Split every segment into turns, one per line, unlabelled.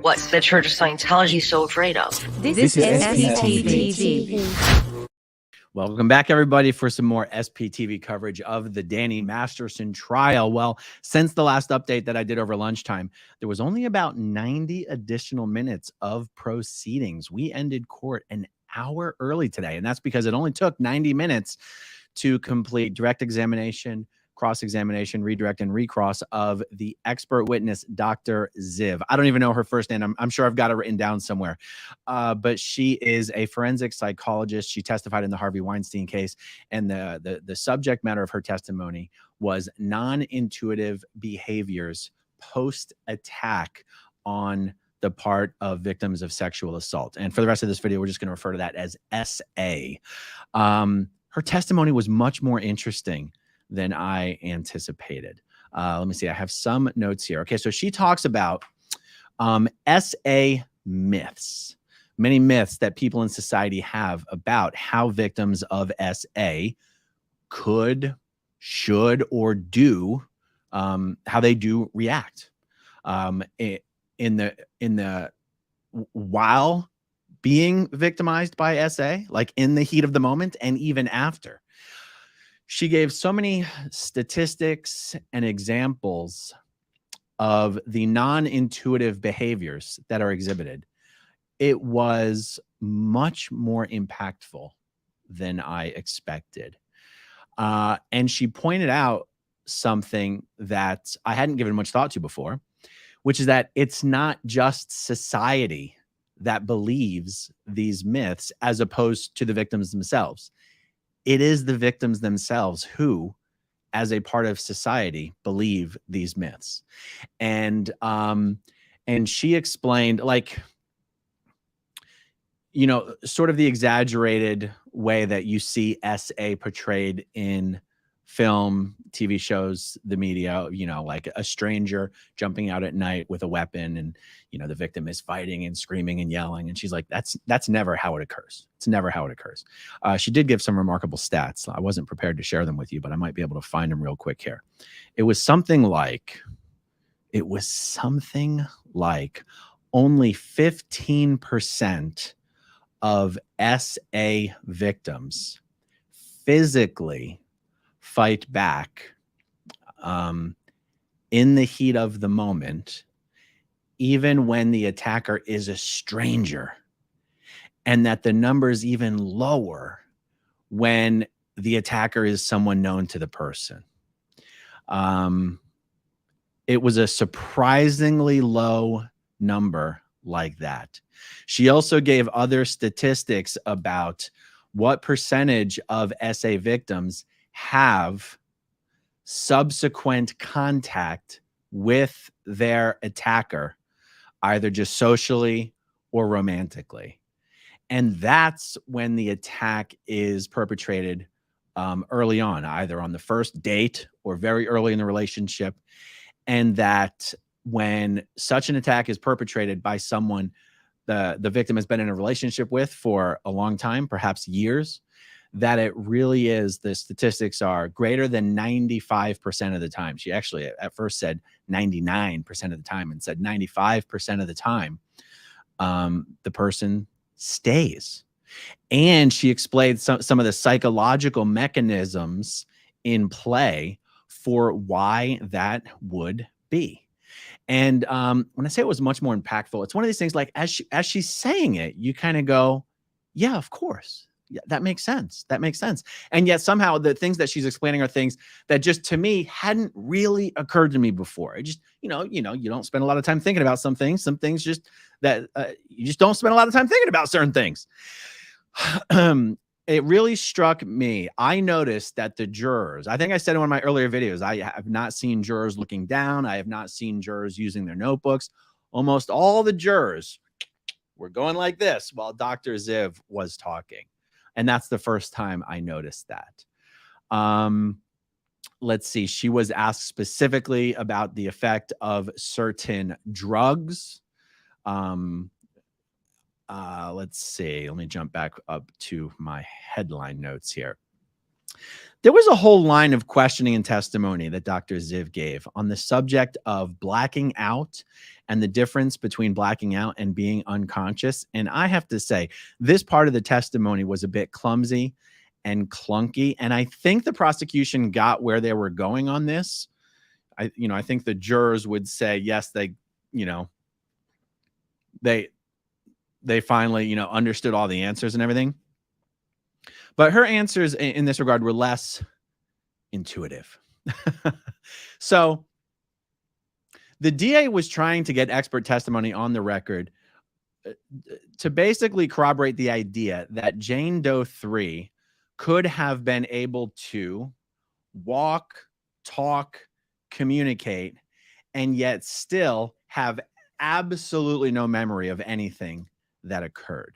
what the Church of Scientology is so afraid of.
This is SPTV.
Welcome back, everybody, for some more SPTV coverage of the Danny Masterson trial. Well, since the last update that I did over lunchtime, there was only about 90 additional minutes of proceedings. We ended court an hour early today, and that's because it only took 90 minutes to complete direct examination, cross-examination, redirect, and recross of the expert witness, Dr. Ziv. I don't even know her first name. I'm sure I've got it written down somewhere. But she is a forensic psychologist. She testified in the Harvey Weinstein case, and the subject matter of her testimony was non-intuitive behaviors post-attack on the part of victims of sexual assault. And for the rest of this video, we're just going to refer to that as SA. Her testimony was much more interesting than I anticipated. Let me see. I have some notes here. Okay, so she talks about SA myths, many myths that people in society have about how victims of SA could, should, or do, how they do react while being victimized by SA, like in the heat of the moment and even after. She gave so many statistics and examples of the non-intuitive behaviors that are exhibited. It was much more impactful than I expected. And she pointed out something that I hadn't given much thought to before, which is that it's not just society that believes these myths as opposed to the victims themselves. It is the victims themselves who, as a part of society, believe these myths. And she explained, like, you know, sort of the exaggerated way that you see SA portrayed in film, TV shows, the media, you know, like a stranger jumping out at night with a weapon, and, you know, the victim is fighting and screaming and yelling. And she's like, that's never how it occurs. It's never how it occurs. She did give some remarkable stats. I wasn't prepared to share them with you, but I might be able to find them real quick here. It was something like only 15% of SA victims physically fight back in the heat of the moment, even when the attacker is a stranger, and that the number is even lower when the attacker is someone known to the person. It was a surprisingly low number like that. She also gave other statistics about what percentage of SA victims have subsequent contact with their attacker, either just socially or romantically. And that's when the attack is perpetrated early on, either on the first date or very early in the relationship. And that when such an attack is perpetrated by someone the victim has been in a relationship with for a long time, perhaps years, that it really is, the statistics are greater than 95% of the time. She actually at first said 99% of the time, and said 95% of the time, the person stays. And she explained some of the psychological mechanisms in play for why that would be. And when I say it was much more impactful, it's one of these things, like, as she's saying it, you kind of go, yeah, of course. Yeah, that makes sense. That makes sense. And yet somehow the things that she's explaining are things that just, to me, hadn't really occurred to me before. It just, you don't spend a lot of time thinking about some things just that you just don't spend a lot of time thinking about certain things. It really struck me. I noticed that the jurors, I think I said in one of my earlier videos, I have not seen jurors looking down. I have not seen jurors using their notebooks. Almost all the jurors were going like this while Dr. Ziv was talking. And that's the first time I noticed that. Let's see. She was asked specifically about the effect of certain drugs. Let's see. Let me jump back up to my headline notes here. There was a whole line of questioning and testimony that Dr. Ziv gave on the subject of blacking out and the difference between blacking out and being unconscious. And I have to say, this part of the testimony was a bit clumsy and clunky. And I think the prosecution got where they were going on this. I think the jurors would say, yes, they finally, understood all the answers and everything. But her answers in this regard were less intuitive. So the DA was trying to get expert testimony on the record to basically corroborate the idea that Jane Doe 3 could have been able to walk, talk, communicate, and yet still have absolutely no memory of anything that occurred.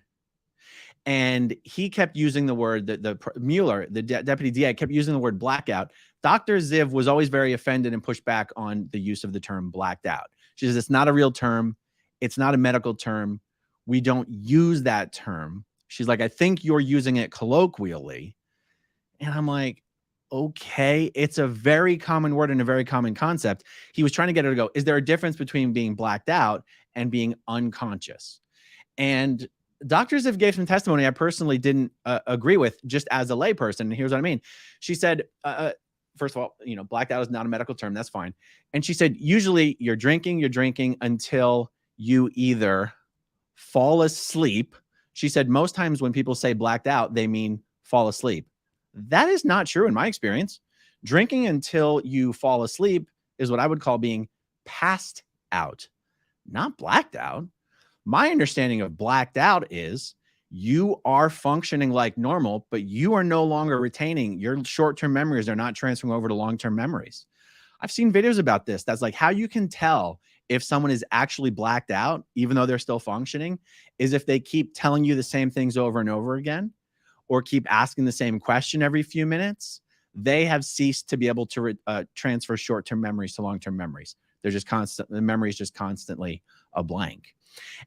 And he kept using the word Mueller, the deputy DA, kept using the word blackout. Dr. Ziv was always very offended and pushed back on the use of the term blacked out. She says, it's not a real term. It's not a medical term. We don't use that term. She's like, I think you're using it colloquially. And I'm like, okay, it's a very common word and a very common concept. He was trying to get her to go, is there a difference between being blacked out and being unconscious? And Dr. Ziv gave some testimony I personally didn't agree with, just as a layperson. And here's what I mean. She said, first of all, blacked out is not a medical term. That's fine. And she said, usually you're drinking until you either fall asleep. She said, most times when people say blacked out, they mean fall asleep. That is not true in my experience. Drinking until you fall asleep is what I would call being passed out, not blacked out. My understanding of blacked out is you are functioning like normal, but you are no longer retaining your short-term memories are not transferring over to long-term memories. I've seen videos about this. That's like how you can tell if someone is actually blacked out, even though they're still functioning, is if they keep telling you the same things over and over again, or keep asking the same question every few minutes. They have ceased to be able to transfer short-term memories to long-term memories. They're just the memory is just constantly a blank.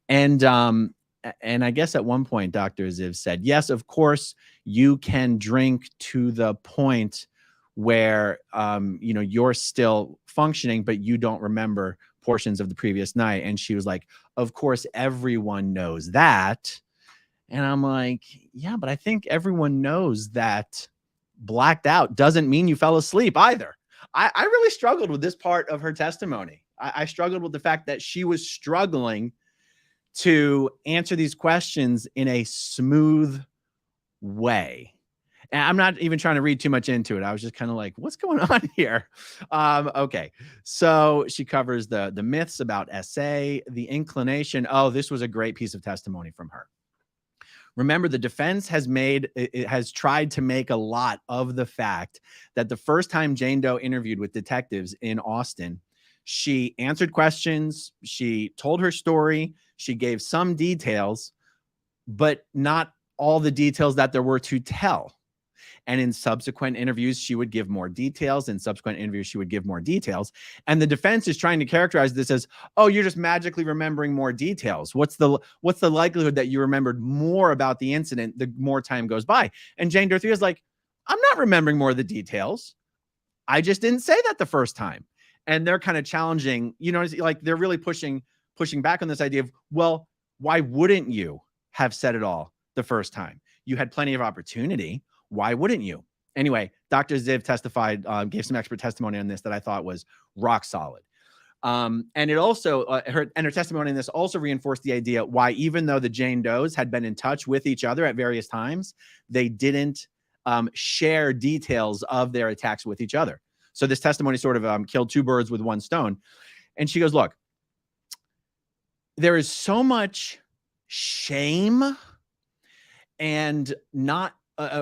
And I guess at one point, Dr. Ziv said, yes, of course, you can drink to the point where, you're still functioning, but you don't remember portions of the previous night. And she was like, of course, everyone knows that. And I'm like, yeah, but I think everyone knows that blacked out doesn't mean you fell asleep either. I really struggled with this part of her testimony. I struggled with the fact that she was struggling to answer these questions in a smooth way. And I'm not even trying to read too much into it. I was just kind of like, what's going on here? Okay. So she covers the myths about SA, the inclination. Oh, this was a great piece of testimony from her. Remember, the defense has tried to make a lot of the fact that the first time Jane Doe interviewed with detectives in Austin, she answered questions, she told her story, she gave some details, but not all the details that there were to tell. And in subsequent interviews, she would give more details. In subsequent interviews, she would give more details. And the defense is trying to characterize this as, oh, you're just magically remembering more details. What's the likelihood that you remembered more about the incident the more time goes by? And Jane Doe 3 is like, I'm not remembering more of the details. I just didn't say that the first time. And they're kind of challenging, like they're really pushing back on this idea of, well, why wouldn't you have said it all the first time? You had plenty of opportunity. Why wouldn't you? Anyway, Dr. Ziv testified, gave some expert testimony on this that I thought was rock solid. And it also, her testimony on this also reinforced the idea why, even though the Jane Does had been in touch with each other at various times, they didn't share details of their attacks with each other. So this testimony sort of killed two birds with one stone. And she goes, look, there is so much shame and not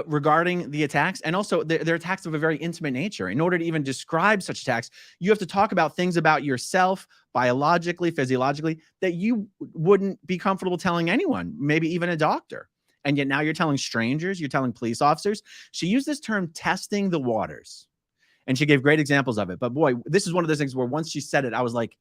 regarding the attacks, and also they're attacks of a very intimate nature. In order to even describe such attacks, you have to talk about things about yourself, biologically, physiologically, that you wouldn't be comfortable telling anyone, maybe even a doctor. And yet now you're telling strangers, you're telling police officers. She used this term, testing the waters, and she gave great examples of it. But boy, this is one of those things where once she said it, I was like,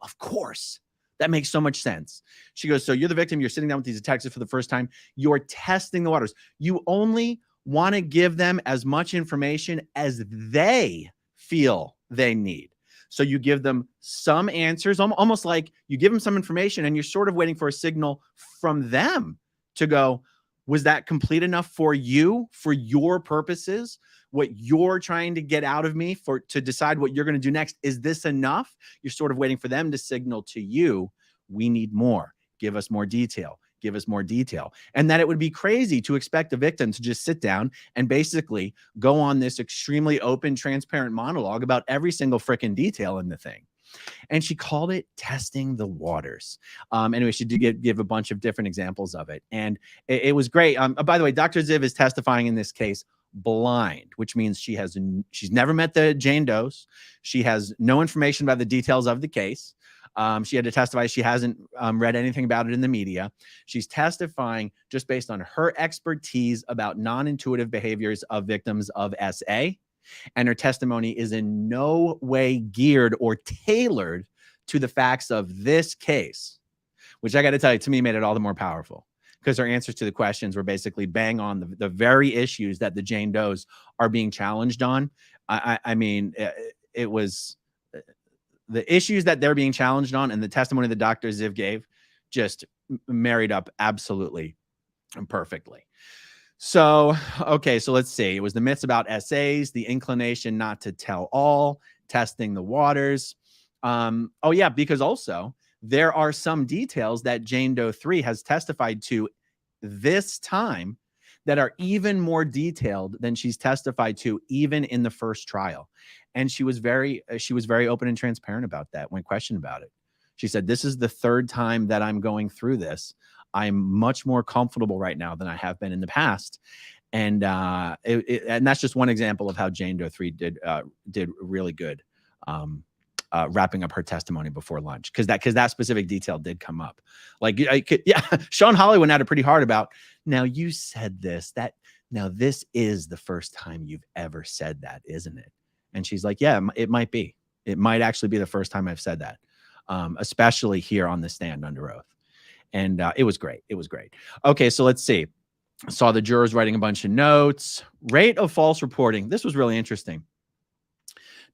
of course. That makes so much sense. She goes, so you're the victim. You're sitting down with these detectives for the first time. You're testing the waters. You only want to give them as much information as they feel they need. So you give them some answers, almost like you give them some information and you're sort of waiting for a signal from them to go, was that complete enough for you, for your purposes, what you're trying to get out of me, to decide what you're going to do next? Is this enough? You're sort of waiting for them to signal to you, we need more. Give us more detail. Give us more detail. And that it would be crazy to expect the victim to just sit down and basically go on this extremely open, transparent monologue about every single freaking detail in the thing. And she called it testing the waters. Anyway, she did give a bunch of different examples of it. And it was great. By the way, Dr. Ziv is testifying in this case blind, which means she's never met the Jane Does. She has no information about the details of the case. She had to testify. She hasn't read anything about it in the media. She's testifying just based on her expertise about non-intuitive behaviors of victims of SA. And her testimony is in no way geared or tailored to the facts of this case, which I got to tell you, to me, made it all the more powerful, because her answers to the questions were basically bang on the very issues that the Jane Does are being challenged on. I mean, it was the issues that they're being challenged on, and the testimony that Dr. Ziv gave just married up absolutely and perfectly. So, okay, so let's see. It was the myths about SAs, the inclination not to tell all, testing the waters. Oh, yeah, because also there are some details that Jane Doe 3 has testified to this time that are even more detailed than she's testified to even in the first trial. And she was very open and transparent about that when questioned about it. She said, this is the third time that I'm going through this. I'm much more comfortable right now than I have been in the past. And and that's just one example of how Jane Doe 3 did really good wrapping up her testimony before lunch, because that specific detail did come up. Like, yeah, Sean Hawley went at it pretty hard about, now you said this, now this is the first time you've ever said that, isn't it? And she's like, yeah, it might be. It might actually be the first time I've said that, especially here on the stand under oath. And it was great. It was great. Okay, so let's see. I saw the jurors writing a bunch of notes. Rate of false reporting. This was really interesting.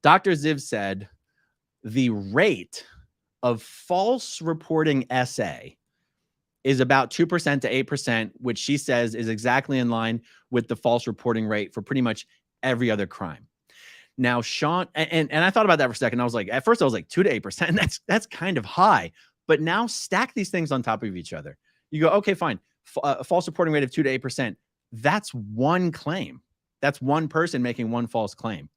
Dr. Ziv said the rate of false reporting SA is about 2% to 8%, which she says is exactly in line with the false reporting rate for pretty much every other crime. Now, Sean, and I thought about that for a second. I was like, at first I was like 2 to 8%. That's kind of high. But now stack these things on top of each other. You go, okay, fine. A false reporting rate of 2 to 8%. That's one claim. That's one person making one false claim.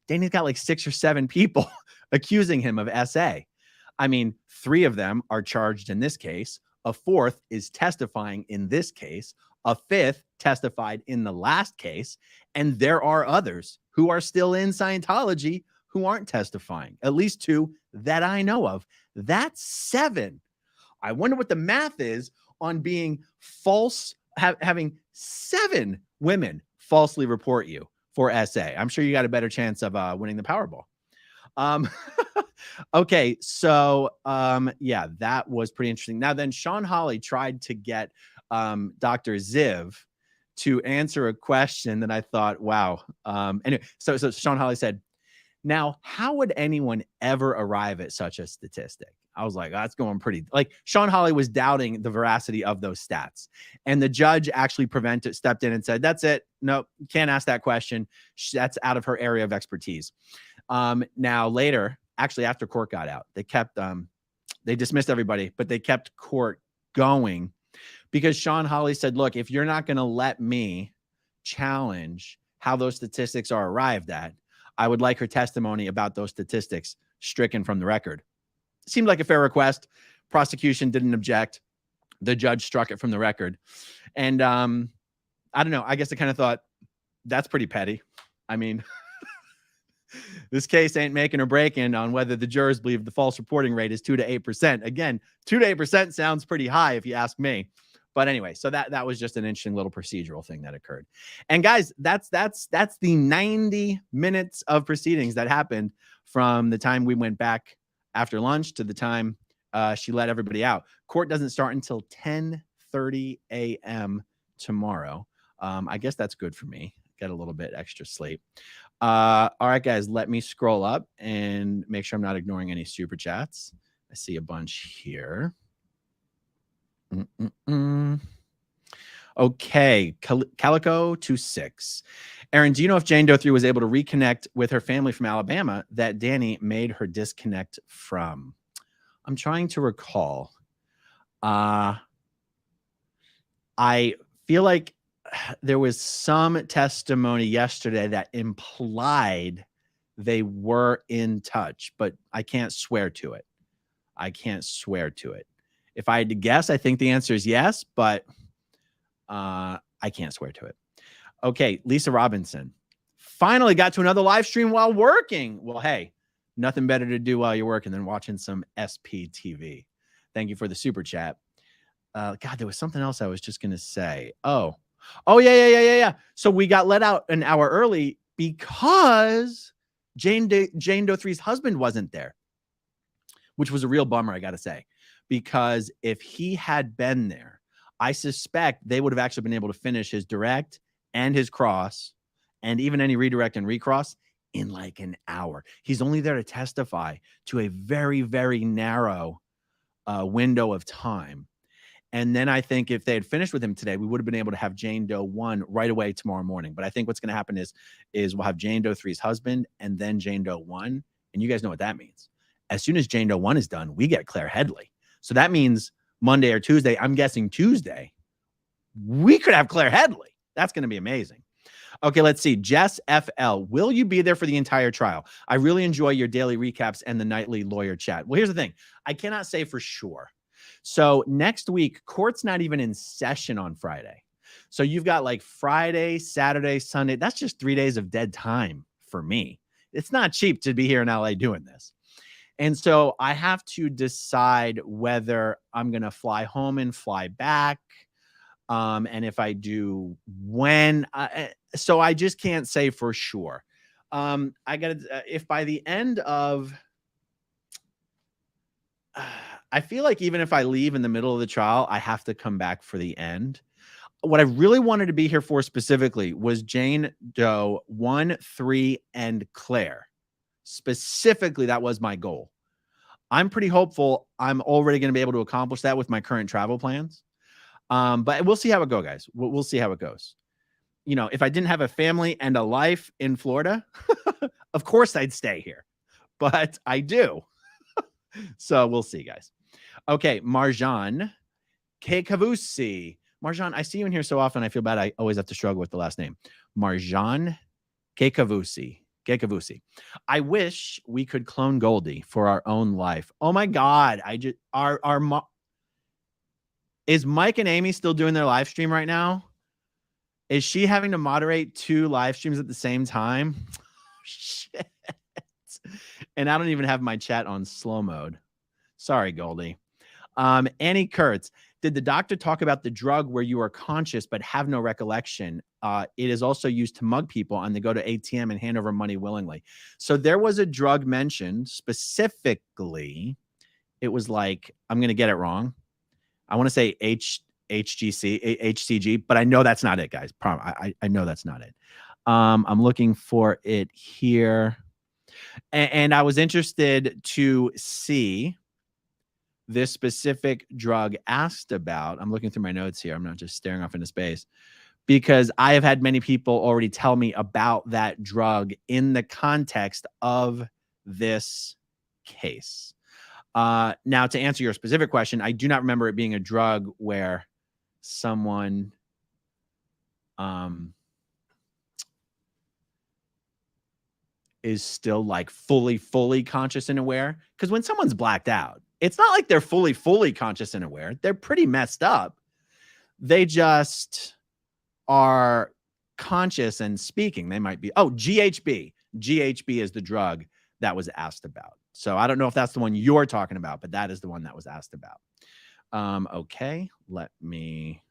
Danny's got like 6 or 7 people accusing him of SA. I mean, 3 of them are charged in this case. A 4th is testifying in this case. A 5th testified in the last case. And there are others who are still in Scientology who aren't testifying, at least 2 that I know of. That's 7. I wonder what the math is on being false, having 7 women falsely report you for SA. I'm sure you got a better chance of winning the Powerball. Okay, so yeah, that was pretty interesting. Now then, Sean Hawley tried to get Dr. Ziv to answer a question that I thought, wow. Anyway, so Sean Hawley said, now, how would anyone ever arrive at such a statistic? I was like, oh, that's going pretty, like Sean Hawley was doubting the veracity of those stats. And the judge actually stepped in and said, that's it. No, you can't ask that question. That's out of her area of expertise. Now later, actually after court got out, they kept, they dismissed everybody, but they kept court going because Sean Hawley said, look, if you're not going to let me challenge how those statistics are arrived at, I would like her testimony about those statistics stricken from the record. Seemed like a fair request. Prosecution didn't object. The judge struck it from the record. And I don't know. I guess I kind of thought that's pretty petty. I mean, this case ain't making or breaking on whether the jurors believe the false reporting rate is 2 to 8%. Again, 2 to 8% sounds pretty high if you ask me. But anyway, so that was just an interesting little procedural thing that occurred. And guys, that's the 90 minutes of proceedings that happened from the time we went back after lunch to the time she let everybody out. Court doesn't start until 10:30 a.m. tomorrow. I guess that's good for me. Get a little bit extra sleep. All right, guys, let me scroll up and make sure I'm not ignoring any super chats. I see a bunch here. Okay, Calico 26. Aaron, do you know if Jane Doe 3 was able to reconnect with her family from Alabama that Danny made her disconnect from? I'm trying to recall. I feel like there was some testimony yesterday that implied they were in touch, but I can't swear to it. If I had to guess, I think the answer is yes, but I can't swear to it. Okay, Lisa Robinson. Finally got to another live stream while working. Well, hey, nothing better to do while you're working than watching some SPTV. Thank you for the super chat. God, there was something else I was just going to say. Oh, yeah. So we got let out an hour early because Jane Doe 3's husband wasn't there, which was a real bummer, I got to say, because if he had been there, I suspect they would have actually been able to finish his direct and his cross and even any redirect and recross in like an hour. He's only there to testify to a very, very narrow window of time. And then I think if they had finished with him today, we would have been able to have Jane Doe 1 right away tomorrow morning. But I think what's going to happen is we'll have Jane Doe 3's husband and then Jane Doe 1. And you guys know what that means. As soon as Jane Doe 1 is done, we get Claire Headley. So that means Monday or Tuesday, I'm guessing Tuesday, we could have Claire Headley. That's going to be amazing. Okay, let's see. Jess FL, will you be there for the entire trial? I really enjoy your daily recaps and the nightly lawyer chat. Well, here's the thing. I cannot say for sure. So next week, court's not even in session on Friday. So you've got like Friday, Saturday, Sunday. That's just 3 days of dead time for me. It's not cheap to be here in LA doing this. And so I have to decide whether I'm going to fly home and fly back. And if I do, when. So I just can't say for sure. I got to, if by the end of, I feel like even if I leave in the middle of the trial, I have to come back for the end. What I really wanted to be here for specifically was Jane Doe 1, 3, and Claire. Specifically, that was my goal. I'm pretty hopeful I'm already going to be able to accomplish that with my current travel plans. But we'll see how it goes, guys. We'll see how it goes. You know, if I didn't have a family and a life in Florida, of course I'd stay here. But I do. So we'll see, guys. Okay, Marjan Kekavusi. Marjan, I see you in here so often. I feel bad. I always have to struggle with the last name. Marjan Kekavusi. I wish we could clone Goldie for our own life. Oh my God. Is Mike and Amy still doing their live stream right now? Is she having to moderate 2 live streams at the same time? Shit. And I don't even have my chat on slow mode. Sorry, Goldie. Annie Kurtz, did the doctor talk about the drug where you are conscious but have no recollection? It is also used to mug people and they go to ATM and hand over money willingly. So there was a drug mentioned specifically. It was like, I'm going to get it wrong. I want to say HCG, but I know that's not it, guys. I know that's not it. I'm looking for it here. And I was interested to see this specific drug asked about. I'm looking through my notes here. I'm not just staring off into space because I have had many people already tell me about that drug in the context of this case. Now, to answer your specific question, I do not remember it being a drug where someone is still like fully conscious and aware. Because when someone's blacked out, it's not like they're fully conscious and aware. They're pretty messed up. They just are conscious and speaking. They might be, GHB. GHB is the drug that was asked about. So I don't know if that's the one you're talking about, but that is the one that was asked about. Okay, let me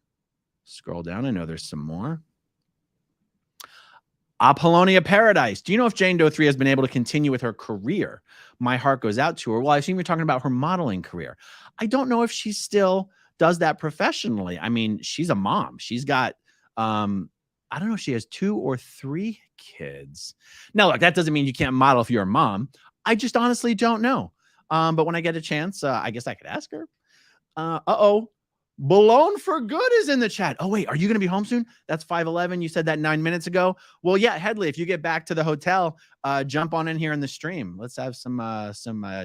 scroll down. I know there's some more. Apollonia Paradise. Do you know if Jane Doe 3 has been able to continue with her career? My heart goes out to her. Well, I assume you're talking about her modeling career. I don't know if she still does that professionally. I mean, she's a mom. She's got I don't know if she has 2 or 3 kids. Now, look, that doesn't mean you can't model if you're a mom. I just honestly don't know. But when I get a chance, I guess I could ask her. Uh-oh. Balone for Good is in the chat. Oh, wait, are you going to be home soon? That's 5:11. You said that 9 minutes ago. Well, yeah, Headley, if you get back to the hotel, jump on in here in the stream. Let's have some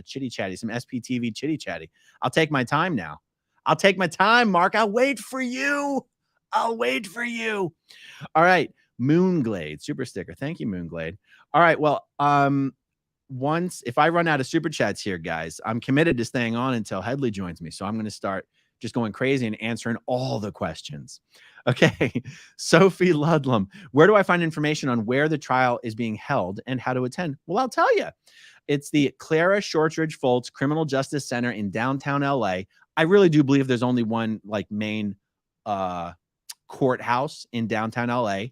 chitty chatty, some SPTV chitty chatty. I'll take my time now. I'll take my time, Mark. I'll wait for you. I'll wait for you. All right. Moonglade, super sticker. Thank you, Moonglade. All right. Well, once if I run out of super chats here, guys, I'm committed to staying on until Headley joins me. So I'm going to start just going crazy and answering all the questions. Okay. Sophie Ludlam, where do I find information on where the trial is being held and how to attend? Well, I'll tell you. It's the Clara Shortridge Foltz Criminal Justice Center in downtown LA. I really do believe there's only one like main courthouse in downtown LA.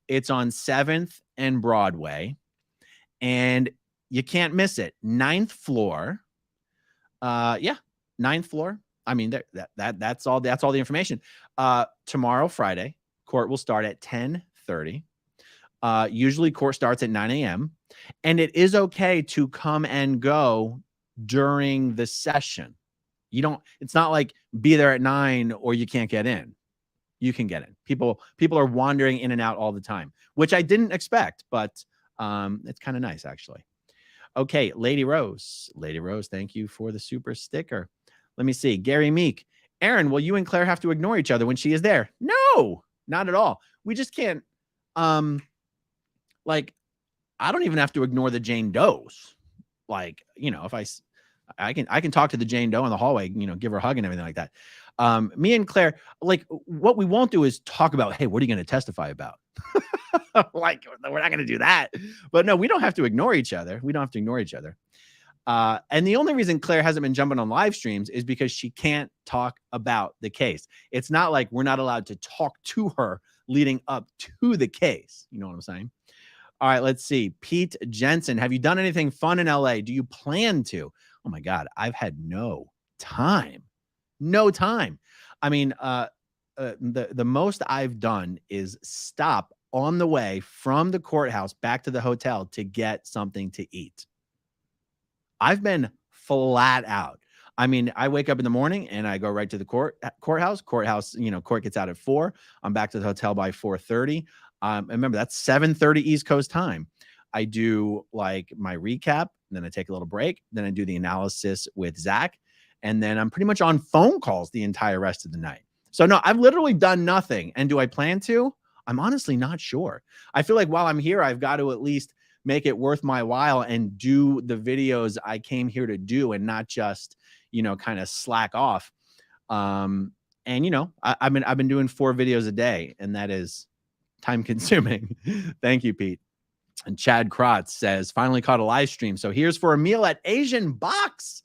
It's on 7th and Broadway. And you can't miss it. 9th floor. Yeah, 9th floor. I mean, that's all the information. Tomorrow, Friday, court will start at 10:30. Usually court starts at 9 a.m. And it is okay to come and go during the session. It's not like be there at 9 or you can't get in. You can get in. People are wandering in and out all the time, which I didn't expect, but it's kind of nice, actually. Okay, Lady Rose, thank you for the super sticker. Let me see. Gary Meek. Aaron, will you and Claire have to ignore each other when she is there? No, not at all. We just can't, like, I don't even have to ignore the Jane Does. Like, if I can talk to the Jane Doe in the hallway, give her a hug and everything like that. Me and Claire, like, what we won't do is talk about, hey, what are you going to testify about? Like, we're not going to do that. But no, we don't have to ignore each other. And the only reason Claire hasn't been jumping on live streams is because she can't talk about the case. It's not like we're not allowed to talk to her leading up to the case. You know what I'm saying? All right, let's see. Pete Jensen, have you done anything fun in LA? Do you plan to? Oh my God, I've had no time. I mean, the most I've done is stop on the way from the courthouse back to the hotel to get something to eat. I've been flat out. I mean, I wake up in the morning and I go right to the courthouse. Court gets out at 4. I'm back to the hotel by 4:30. Remember, that's 7:30 East Coast time. I do like my recap, then I take a little break, then I do the analysis with Zach, and then I'm pretty much on phone calls the entire rest of the night. So no, I've literally done nothing. And do I plan to? I'm honestly not sure. I feel like while I'm here, I've got to at least make it worth my while and do the videos I came here to do and not just, kind of slack off. And I've been doing 4 videos a day, and that is time consuming. Thank you, Pete. And Chad Krotz says, finally caught a live stream. So here's for a meal at Asian Box.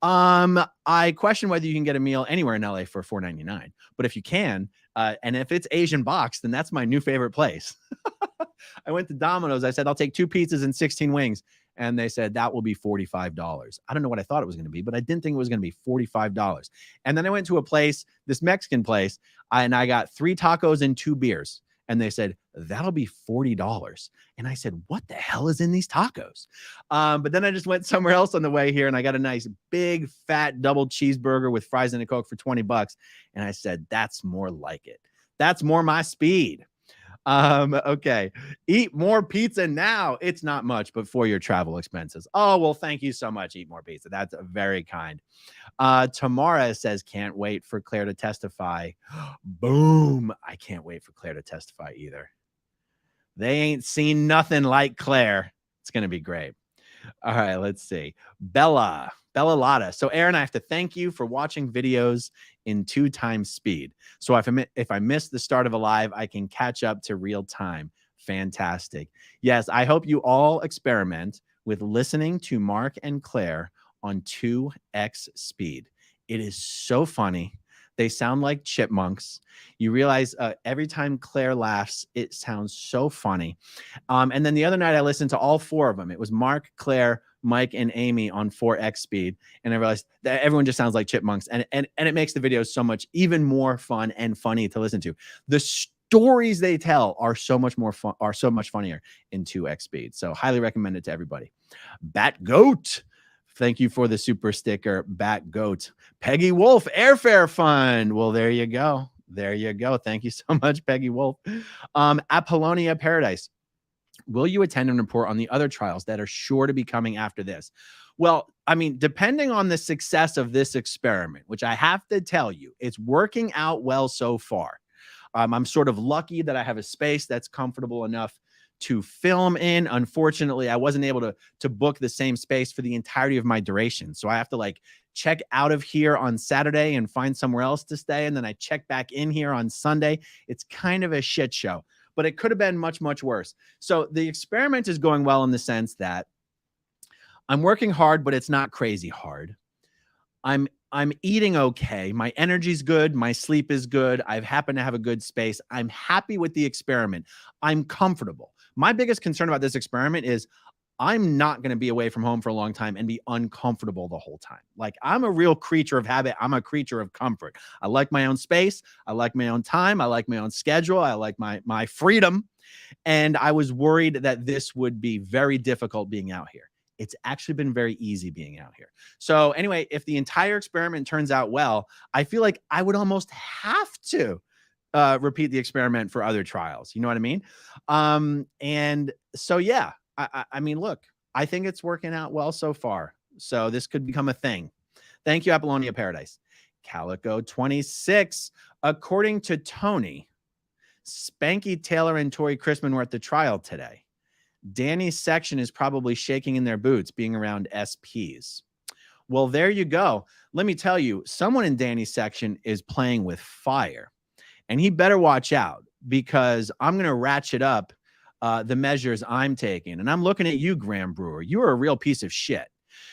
I question whether you can get a meal anywhere in LA for $4.99, but if you can, and if it's Asian Box, then that's my new favorite place. I went to Domino's. I said, I'll take 2 pizzas and 16 wings. And they said, that will be $45. I don't know what I thought it was going to be, but I didn't think it was going to be $45. And then I went to a place, this Mexican place, and I got 3 tacos and 2 beers. And they said, that'll be $40. And I said, what the hell is in these tacos? But then I just went somewhere else on the way here, and I got a nice big fat double cheeseburger with fries and a Coke for $20. And I said, that's more like it. That's more my speed. Okay. Eat more pizza now. It's not much, but for your travel expenses. Oh, well, thank you so much. Eat more pizza. That's very kind. Tamara says, can't wait for Claire to testify. Boom. I can't wait for Claire to testify either. They ain't seen nothing like Claire. It's going to be great. All right, let's see. Bella Lotta. So Aaron, I have to thank you for watching videos in 2 times speed. So if I miss the start of a live, I can catch up to real time. Fantastic. Yes, I hope you all experiment with listening to Mark and Claire on 2x speed. It is so funny. They sound like chipmunks. You realize every time Claire laughs, it sounds so funny. And then the other night I listened to all 4 of them. It was Mark, Claire, Mike, and Amy on 4x speed. And I realized that everyone just sounds like chipmunks. And it makes the videos so much even more fun and funny to listen to. stories they tell are so much more fun, are so much funnier in 2x speed. So highly recommend it to everybody. Bat Goat, thank you for the super sticker, Bat Goat. Peggy Wolf, Airfare Fund. Well, there you go. There you go. Thank you so much, Peggy Wolf. Apollonia Paradise. Will you attend and report on the other trials that are sure to be coming after this? Well, I mean, depending on the success of this experiment, which I have to tell you, it's working out well so far. I'm sort of lucky that I have a space that's comfortable enough to film in. Unfortunately, I wasn't able to book the same space for the entirety of my duration. So I have to like check out of here on Saturday and find somewhere else to stay. And then I check back in here on Sunday. It's kind of a shit show, but it could have been much, much worse. So the experiment is going well in the sense that I'm working hard, but it's not crazy hard. I'm eating okay. My energy's good. My sleep is good. I've happened to have a good space. I'm happy with the experiment. I'm comfortable. My biggest concern about this experiment is I'm not going to be away from home for a long time and be uncomfortable the whole time. Like, I'm a real creature of habit. I'm a creature of comfort. I like my own space. I like my own time. I like my own schedule. I like my freedom. And I was worried that this would be very difficult being out here. It's actually been very easy being out here. So anyway, if the entire experiment turns out well, I feel like I would almost have to repeat the experiment for other trials. You know what I mean? And so, yeah, I mean, look, I think it's working out well so far. So this could become a thing. Thank you, Apollonia Paradise. Calico 26. According to Tony, Spanky Taylor and Tori Chrisman were at the trial today. Danny's section is probably shaking in their boots being around SPs. Well, there you go. Let me tell you, someone in Danny's section is playing with fire, and he better watch out, because I'm going to ratchet up the measures I'm taking. And I'm looking at you, Graham Brewer. You are a real piece of shit.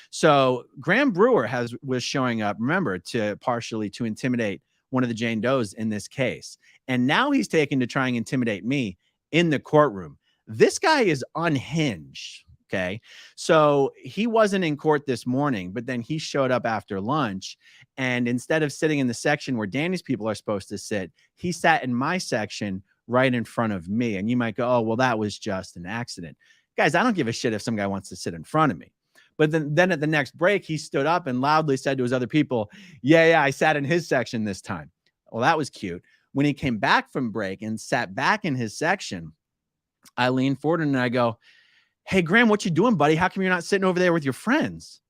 So Graham Brewer was showing up, remember, partially to intimidate one of the Jane Does in this case. And now he's taken to try and intimidate me in the courtroom. This guy is unhinged. Okay. So he wasn't in court this morning, but then he showed up after lunch. And instead of sitting in the section where Danny's people are supposed to sit, he sat in my section right in front of me. And you might go, oh, well, that was just an accident. Guys, I don't give a shit if some guy wants to sit in front of me. But then at the next break, he stood up and loudly said to his other people, yeah, I sat in his section this time. Well, that was cute. When he came back from break and sat back in his section, I leaned forward and I go, hey, Graham, what you doing, buddy? How come you're not sitting over there with your friends?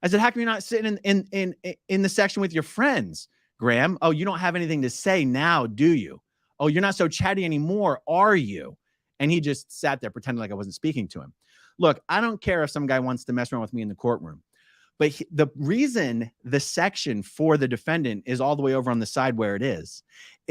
I said, how come you're not sitting in the section with your friends, Graham? Oh, you don't have anything to say now, do you? Oh, you're not so chatty anymore, are you? And he just sat there pretending like I wasn't speaking to him. Look, I don't care if some guy wants to mess around with me in the courtroom, but the reason the section for the defendant is all the way over on the side where it is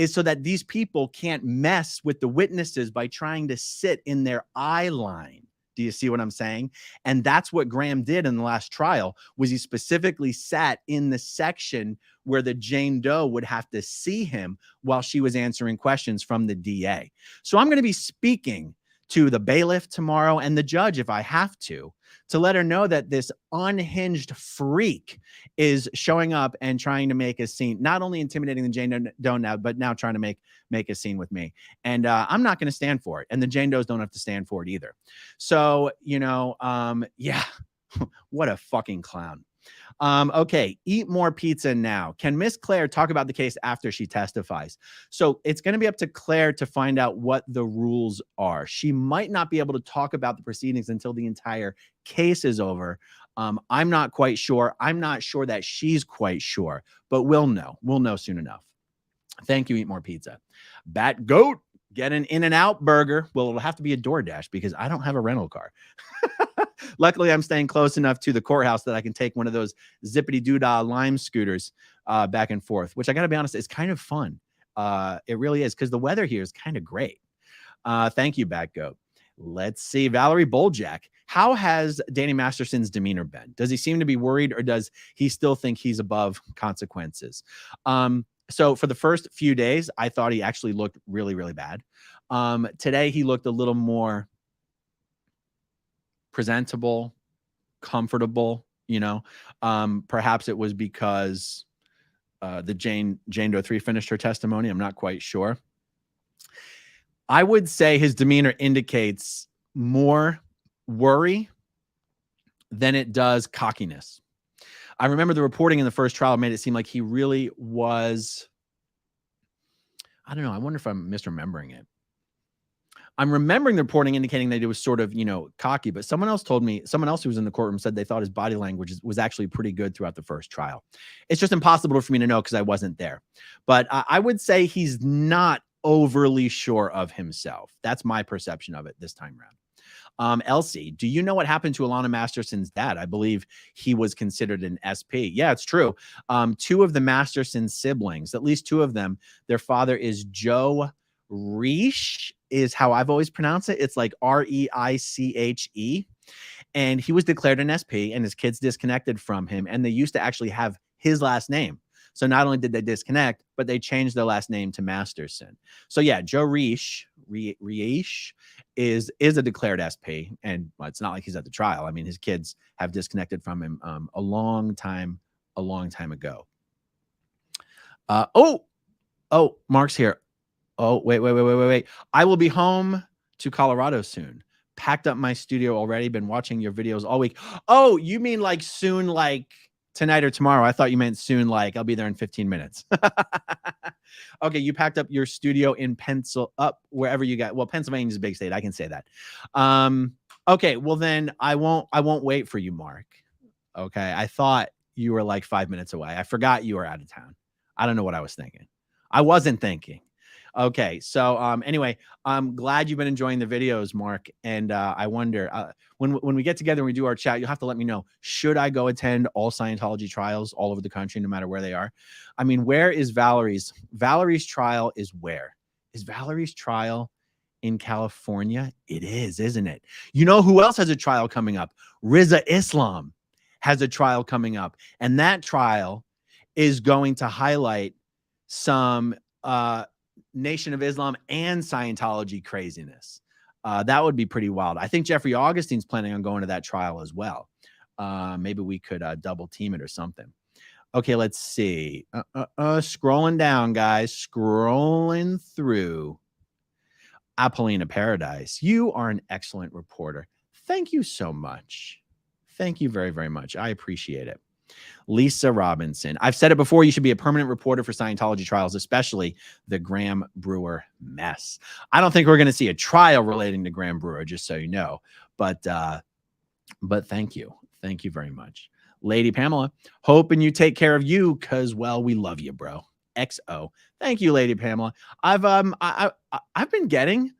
so that these people can't mess with the witnesses by trying to sit in their eye line. Do you see what I'm saying? And that's what Graham did in the last trial, was he specifically sat in the section where the Jane Doe would have to see him while she was answering questions from the DA. So I'm going to be speaking to the bailiff tomorrow and the judge, if I have to let her know that this unhinged freak is showing up and trying to make a scene, not only intimidating the Jane Doe now, but now trying to make a scene with me. And I'm not going to stand for it. And the Jane Does don't have to stand for it either. So, yeah, what a fucking clown. Okay, eat more pizza now. Can Miss Claire talk about the case after she testifies? So it's going to be up to Claire to find out what the rules are. She might not be able to talk about the proceedings until the entire case is over. I'm not quite sure. I'm not sure that she's quite sure, but we'll know. We'll know soon enough. Thank you, Eat More Pizza. Bat Goat, get an In-N-Out burger. Well, it'll have to be a DoorDash because I don't have a rental car. Luckily, I'm staying close enough to the courthouse that I can take one of those zippity-doo-dah Lime scooters back and forth, which I got to be honest, is kind of fun. It really is, because the weather here is kind of great. Thank you, Bat Goat. Let's see. Valerie Boljak. How has Danny Masterson's demeanor been? Does he seem to be worried, or does he still think he's above consequences? So for the first few days, I thought he actually looked really, really bad. Today, he looked a little more presentable, comfortable, perhaps it was because the Jane Doe 3 finished her testimony. I'm not quite sure. I would say his demeanor indicates more worry than it does cockiness. I remember the reporting in the first trial made it seem like he really was, I don't know, I wonder if I'm misremembering it. I'm remembering the reporting indicating that it was sort of, cocky, but someone else who was in the courtroom said they thought his body language was actually pretty good throughout the first trial. It's just impossible for me to know because I wasn't there. But I would say he's not overly sure of himself. That's my perception of it this time around. Elsie, do you know what happened to Alana Masterson's dad? I believe he was considered an SP. Yeah, it's true. Two of the Masterson siblings, at least two of them, their father is Joe Reiche, is how I've always pronounced it. It's like Reiche. And he was declared an SP, and his kids disconnected from him. And they used to actually have his last name. So not only did they disconnect, but they changed their last name to Masterson. So yeah, Joe Reiche is a declared SP. And it's not like he's at the trial. I mean, his kids have disconnected from him a long time ago. Oh, Mark's here. Oh, wait. I will be home to Colorado soon. Packed up my studio already. Been watching your videos all week. Oh, you mean like soon, like tonight or tomorrow? I thought you meant soon, like I'll be there in 15 minutes. Okay, you packed up your studio in wherever you got. Well, Pennsylvania's a big state. I can say that. Okay, well then I won't wait for you, Mark. Okay, I thought you were like 5 minutes away. I forgot you were out of town. I don't know what I was thinking. I wasn't thinking. Okay, so anyway, I'm glad you've been enjoying the videos, Mark. And I wonder when we get together and we do our chat, you'll have to let me know. Should I go attend all Scientology trials all over the country, no matter where they are? I mean, where is Valerie's? Valerie's trial is where? Is Valerie's trial in California? It is, isn't it? You know who else has a trial coming up? Riza Islam has a trial coming up, and that trial is going to highlight some Nation of Islam and Scientology craziness. That would be pretty wild. I think Jeffrey Augustine's planning on going to that trial as well. Maybe we could double team it or something. Okay, let's see. Scrolling down, guys. Scrolling through. Apollina Paradise, you are an excellent reporter. Thank you so much. Thank you very, very much. I appreciate it. Lisa Robinson. I've said it before, you should be a permanent reporter for Scientology trials, especially the Graham Brewer mess. I don't think we're going to see a trial relating to Graham Brewer, just so you know. But thank you. Thank you very much. Lady Pamela, hoping you take care of you because, well, we love you, bro. XO. Thank you, Lady Pamela. I've been getting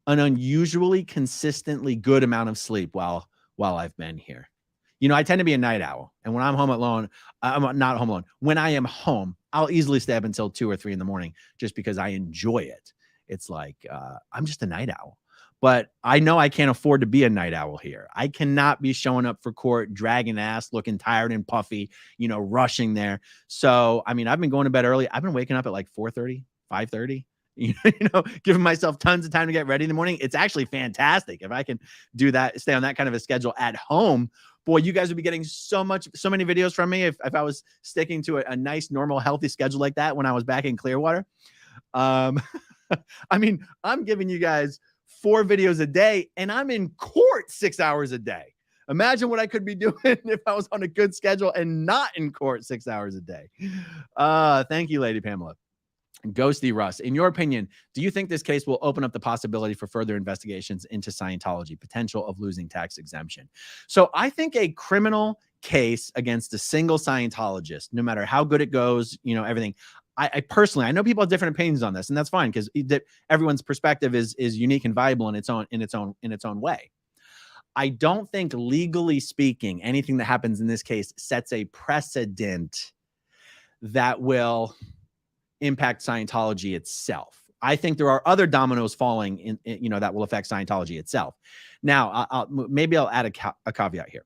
an unusually consistently good amount of sleep while I've been here. You know, I tend to be a night owl, and when I'm home alone, I'm not home alone. When I am home, I'll easily stay up until 2 or 3 in the morning just because I enjoy it. It's like I'm just a night owl. But I know I can't afford to be a night owl here. I cannot be showing up for court, dragging ass, looking tired and puffy, rushing there. So, I mean, I've been going to bed early. I've been waking up at like 4:30, 5:30, giving myself tons of time to get ready in the morning. It's actually fantastic. If I can do that, stay on that kind of a schedule at home, boy, you guys would be getting so many videos from me if I was sticking to a nice, normal, healthy schedule like that when I was back in Clearwater. I mean, I'm giving you guys 4 videos a day, and I'm in court 6 hours a day. Imagine what I could be doing if I was on a good schedule and not in court 6 hours a day. Thank you, Lady Pamela. Ghosty Russ, in your opinion, do you think this case will open up the possibility for further investigations into Scientology, potential of losing tax exemption? So I think a criminal case against a single Scientologist, no matter how good it goes, everything. I personally, I know people have different opinions on this, and that's fine because everyone's perspective is unique and valuable in its own way. I don't think, legally speaking, anything that happens in this case sets a precedent that will impact Scientology itself. I think there are other dominoes falling in that will affect Scientology itself. Now, maybe I'll add a caveat here.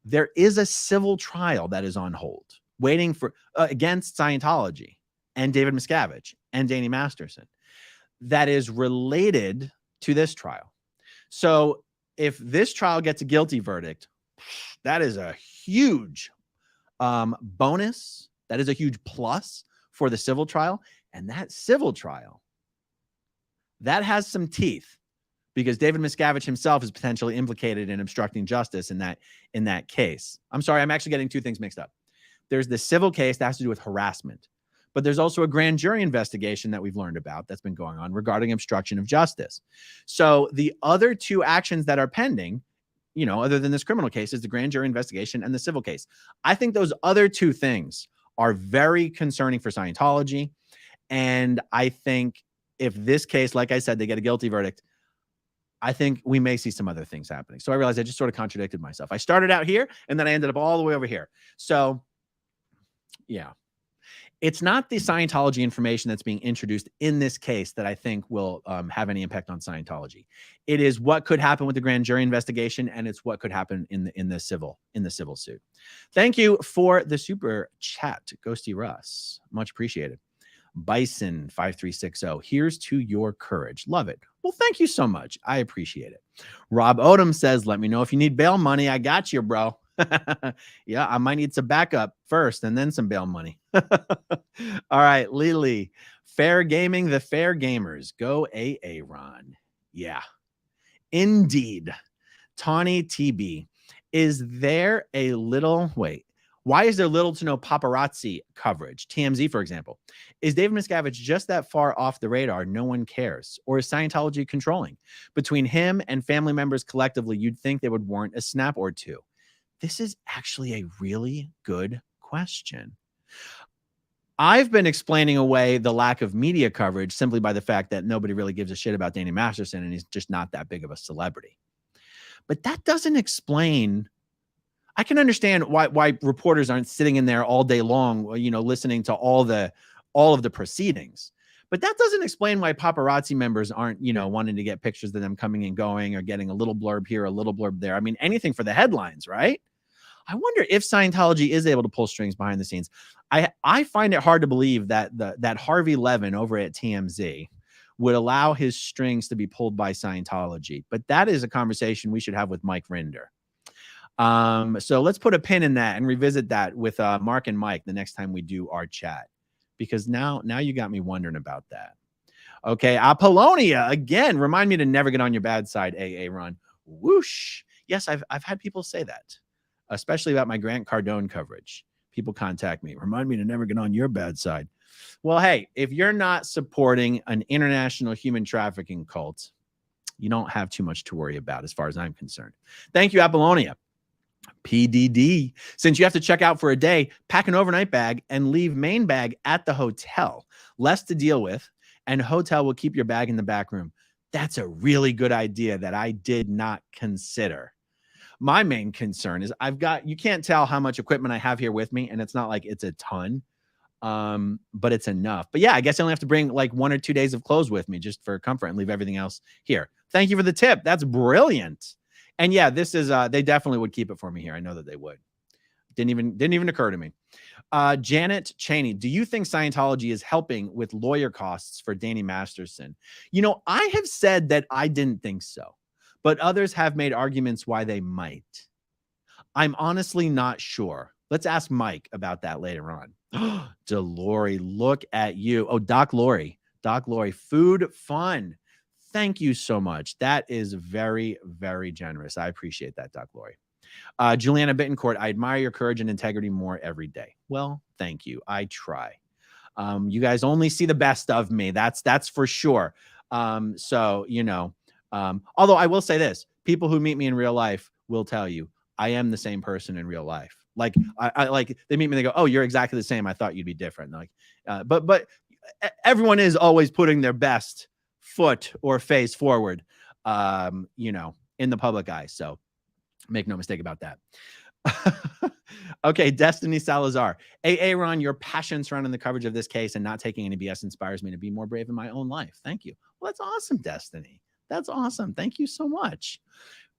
There is a civil trial that is on hold, waiting for against Scientology and David Miscavige and Danny Masterson, that is related to this trial. So if this trial gets a guilty verdict, that is a huge bonus. That is a huge plus for the civil trial. And that civil trial that has some teeth, because David Miscavige himself is potentially implicated in obstructing justice in that case. I'm sorry, I'm actually getting two things mixed up. There's the civil case that has to do with harassment, but there's also a grand jury investigation that we've learned about that's been going on regarding obstruction of justice. So the other two actions that are pending, other than this criminal case, is the grand jury investigation and the civil case. I think those other two things are very concerning for Scientology. And I think if this case, like I said, they get a guilty verdict, I think we may see some other things happening. So I realized I just sort of contradicted myself. I started out here and then I ended up all the way over here. So yeah, it's not the Scientology information that's being introduced in this case that I think will have any impact on Scientology. It is what could happen with the grand jury investigation, and it's what could happen in the civil suit. Thank you for the super chat, Ghosty Russ. Much appreciated. Bison 5360. Here's to your courage. Love it. Well, thank you so much. I appreciate it. Rob Odom says, let me know if you need bail money. I got you, bro. Yeah, I might need some backup first and then some bail money. All right, Lily. Fair gaming, the fair gamers. Go AA, Ron. Yeah, indeed. Tawny TB. Is there a little, why is there little to no paparazzi coverage? TMZ, for example. Is David Miscavige just that far off the radar no one cares? Or is Scientology controlling? Between him and family members collectively, you'd think they would warrant a snap or two. This is actually a really good question. I've been explaining away the lack of media coverage simply by the fact that nobody really gives a shit about Danny Masterson, and he's just not that big of a celebrity. But that doesn't explain. I can understand why reporters aren't sitting in there all day long, listening to all of the proceedings. But that doesn't explain why paparazzi members aren't, wanting to get pictures of them coming and going, or getting a little blurb here, a little blurb there. I mean, anything for the headlines, right? I wonder if Scientology is able to pull strings behind the scenes. I find it hard to believe that that Harvey Levin over at TMZ would allow his strings to be pulled by Scientology. But that is a conversation we should have with Mike Rinder. So let's put a pin in that and revisit that with Mark and Mike the next time we do our chat, because now you got me wondering about that. Okay, Apollonia again. Remind me to never get on your bad side, AA Ron. Whoosh. Yes, I've had people say that, especially about my Grant Cardone coverage. People contact me. Remind me to never get on your bad side. Well, hey, if you're not supporting an international human trafficking cult, you don't have too much to worry about as far as I'm concerned. Thank you, Apollonia. PDD. Since you have to check out for a day, pack an overnight bag and leave main bag at the hotel. Less to deal with, and hotel will keep your bag in the back room. That's a really good idea that I did not consider. My main concern is you can't tell how much equipment I have here with me, and it's not like it's a ton, but it's enough. But yeah, I guess I only have to bring like 1 or 2 days of clothes with me just for comfort and leave everything else here. Thank you for the tip. That's brilliant. And yeah, this is, they definitely would keep it for me here. I know that they would. Didn't even occur to me. Janet Cheney, do you think Scientology is helping with lawyer costs for Danny Masterson? I have said that I didn't think so, but others have made arguments why they might. I'm honestly not sure. Let's ask Mike about that later on. Delori, look at you. Oh, Doc Lori, food fun. Thank you so much. That is very, very generous. I appreciate that, Doc Lori. Juliana Bittencourt, I admire your courage and integrity more every day. Well, thank you. I try. You guys only see the best of me. That's for sure. Although I will say this, people who meet me in real life will tell you I am the same person in real life. Like I like they meet me, they go, "Oh, you're exactly the same. I thought you'd be different." Like, but everyone is always putting their best foot or face forward, in the public eye. So make no mistake about that. Okay, Destiny Salazar. Ron, your passion surrounding the coverage of this case and not taking any BS inspires me to be more brave in my own life. Thank you. Well, that's awesome, Destiny. That's awesome. Thank you so much.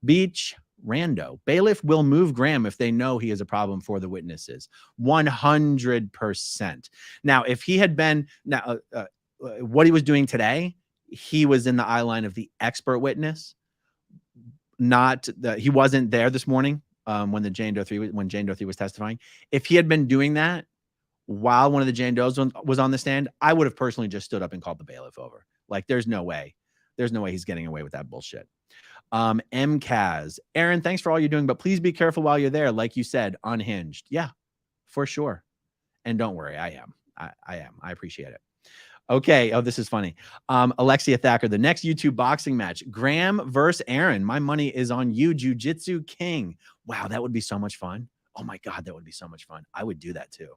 Beach Rando. Bailiff will move Graham if they know he is a problem for the witnesses. 100%. Now, if he had been what he was doing today, he was in the eye line of the expert witness. He wasn't there this morning when Jane Doe 3 was testifying. If he had been doing that while one of the Jane Does was on the stand, I would have personally just stood up and called the bailiff over. Like, there's no way. There's no way he's getting away with that bullshit. MCAS, Aaron, thanks for all you're doing, but please be careful while you're there. Like you said, unhinged. Yeah, for sure. And don't worry, I am. I am. I appreciate it. Okay. Oh, this is funny. Alexia Thacker, the next YouTube boxing match, Graham versus Aaron. My money is on you, Jiu-Jitsu King. Wow, that would be so much fun. Oh my God, that would be so much fun. I would do that too.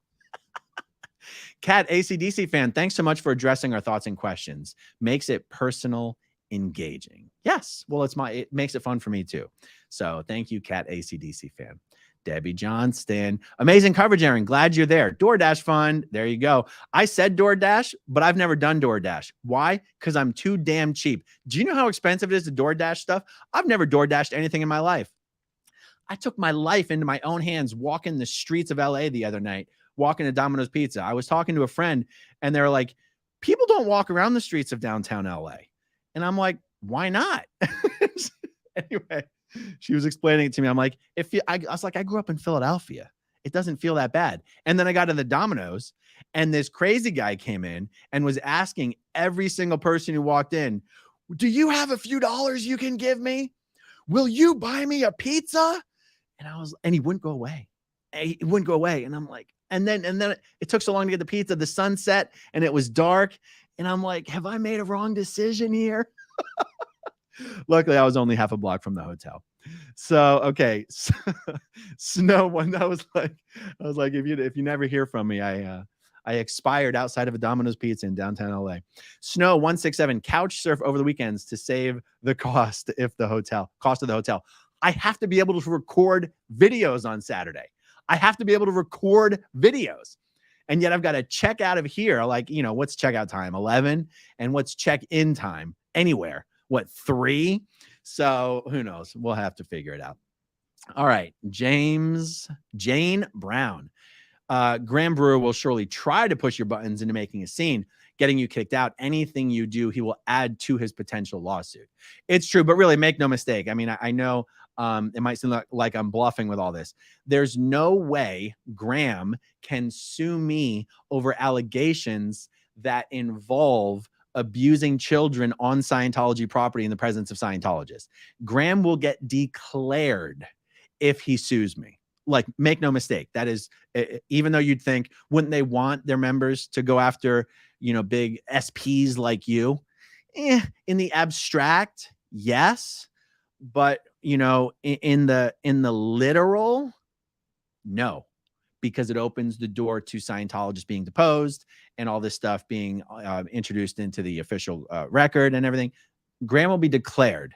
Kat, ACDC fan, thanks so much for addressing our thoughts and questions. Makes it personal, engaging. Yes. Well, it makes it fun for me too. So thank you, Kat, ACDC fan. Debbie Johnston, amazing coverage, Aaron. Glad you're there. DoorDash fund. There you go. I said DoorDash, but I've never done DoorDash. Why? Because I'm too damn cheap. Do you know how expensive it is to DoorDash stuff? I've never DoorDashed anything in my life. I took my life into my own hands walking the streets of LA the other night, walking to Domino's Pizza. I was talking to a friend and they were like, people don't walk around the streets of downtown LA. And I'm like, why not? Anyway, she was explaining it to me. I'm like, I was like, I grew up in Philadelphia. It doesn't feel that bad. And then I got to the Domino's and this crazy guy came in and was asking every single person who walked in, do you have a few dollars you can give me? Will you buy me a pizza? And he wouldn't go away. He wouldn't go away. And I'm like, and then it took so long to get the pizza. The sun set and it was dark. And I'm like, have I made a wrong decision here? Luckily, I was only half a block from the hotel. So, okay. Snow one, I was like, if you never hear from me, I expired outside of a Domino's Pizza in downtown LA. Snow 167, couch surf over the weekends to save the cost of the hotel. I have to be able to record videos on Saturday. I have to be able to record videos. And yet I've got to check out of here. Like, what's checkout time? 11. And what's check-in time? Anywhere. What, 3? So who knows? We'll have to figure it out. All right. Jane Brown. Graham Brewer will surely try to push your buttons into making a scene, getting you kicked out. Anything you do, he will add to his potential lawsuit. It's true, but really make no mistake. I mean, I know it might seem like I'm bluffing with all this. There's no way Graham can sue me over allegations that involve abusing children on Scientology property in the presence of Scientologists. Graham will get declared if he sues me. Like, make no mistake. That is, even though you'd think, wouldn't they want their members to go after, big SPs like you? In the abstract, yes. But, in the literal, no. Because it opens the door to Scientologists being deposed and all this stuff being introduced into the official record and everything. Graham will be declared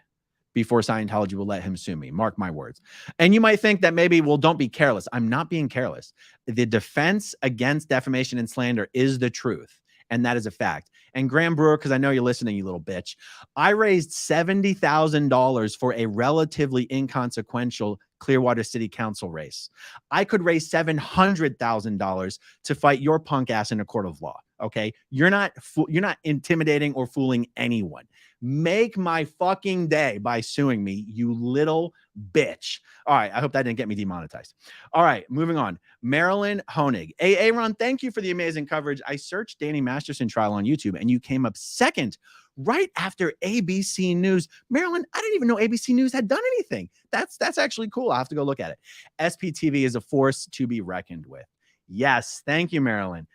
before Scientology will let him sue me. Mark my words. And you might think that maybe, well, don't be careless. I'm not being careless. The defense against defamation and slander is the truth. And that is a fact. And Graham Brewer, because I know you're listening, you little bitch, I raised $70,000 for a relatively inconsequential Clearwater City Council race. I could raise $700,000 to fight your punk ass in a court of law. Okay. You're not intimidating or fooling anyone. Make my fucking day by suing me, you little bitch. All right. I hope that didn't get me demonetized. All right. Moving on. Marilyn Honig. Hey, Aaron, thank you for the amazing coverage. I searched Danny Masterson trial on YouTube and you came up second right after ABC News. Marilyn, I didn't even know ABC News had done anything. That's actually cool. I'll have to go look at it. SPTV is a force to be reckoned with. Yes. Thank you, Marilyn.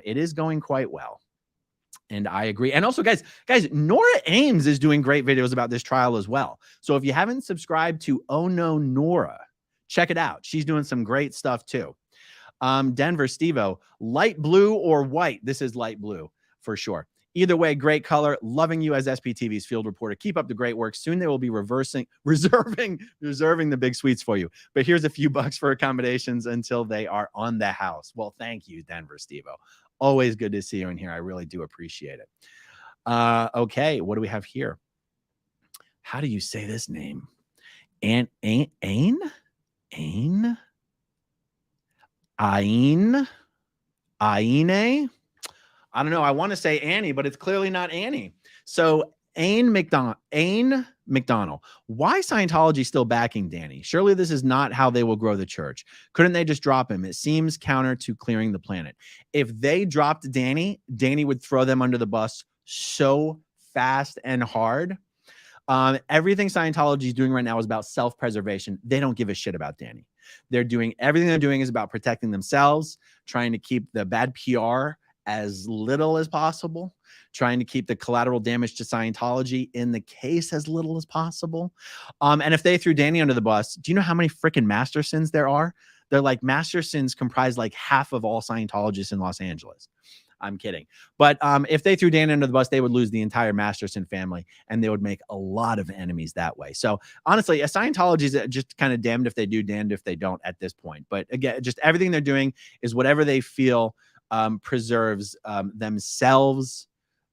It is going quite well. And I agree. And also, guys, Nora Ames is doing great videos about this trial as well. So if you haven't subscribed to Oh No Nora, check it out. She's doing some great stuff too. Denver, Stevo, light blue or white? This is light blue for sure. Either way, great color. Loving you as SPTV's field reporter. Keep up the great work. Soon they will be reserving the big suites for you. But here's a few bucks for accommodations until they are on the house. Well, thank you, Denver, Stevo. Always good to see you in here. I really do appreciate it. Okay, what do we have here? How do you say this name? Ain? I don't know. I want to say Annie, but it's clearly not Annie. So Ain McDonald. Why Scientology still backing Danny? Surely this is not how they will grow the church. Couldn't they just drop him? It seems counter to clearing the planet. If they dropped Danny, Danny would throw them under the bus so fast and hard. Everything Scientology is doing right now is about self-preservation. They don't give a shit about Danny. Everything they're doing is about protecting themselves, trying to keep the bad PR as little as possible, trying to keep the collateral damage to Scientology in the case as little as possible. And if they threw Danny under the bus, do you know how many freaking Mastersons there are? They're like, Mastersons comprise like half of all Scientologists in Los Angeles. I'm kidding. But if they threw Dan under the bus, they would lose the entire Masterson family, and they would make a lot of enemies that way. So honestly, Scientology is just kind of damned if they do, damned if they don't at this point. But again, just everything they're doing is whatever they feel preserves themselves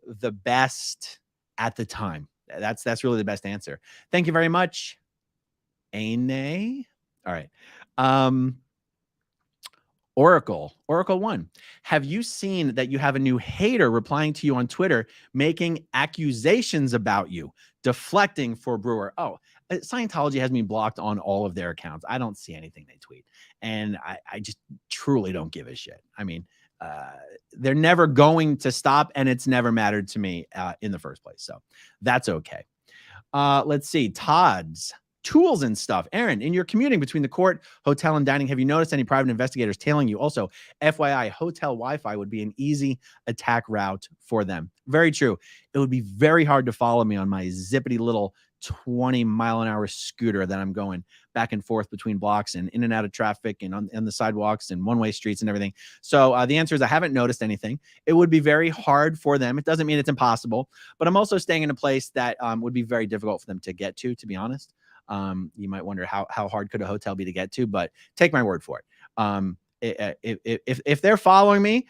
the best at the time. That's really the best answer. Thank you very much, Ane. All right. Oracle 1. Have you seen that you have a new hater replying to you on Twitter, making accusations about you, deflecting for Brewer? Oh, Scientology has me blocked on all of their accounts. I don't see anything they tweet. And I just truly don't give a shit. I mean, they're never going to stop, and it's never mattered to me in the first place. So that's okay. Let's see. Todd's tools and stuff. Aaron, in your commuting between the court, hotel, and dining, have you noticed any private investigators tailing you? Also, FYI, hotel Wi-Fi would be an easy attack route for them. Very true. It would be very hard to follow me on my zippity little 20-mile-an-hour scooter that I'm going back and forth between blocks and in and out of traffic and on the sidewalks and one-way streets and everything. So the answer is I haven't noticed anything. It would be very hard for them. It doesn't mean it's impossible, but I'm also staying in a place that would be very difficult for them to get to be honest. You might wonder how hard could a hotel be to get to, but take my word for it. If they're following me,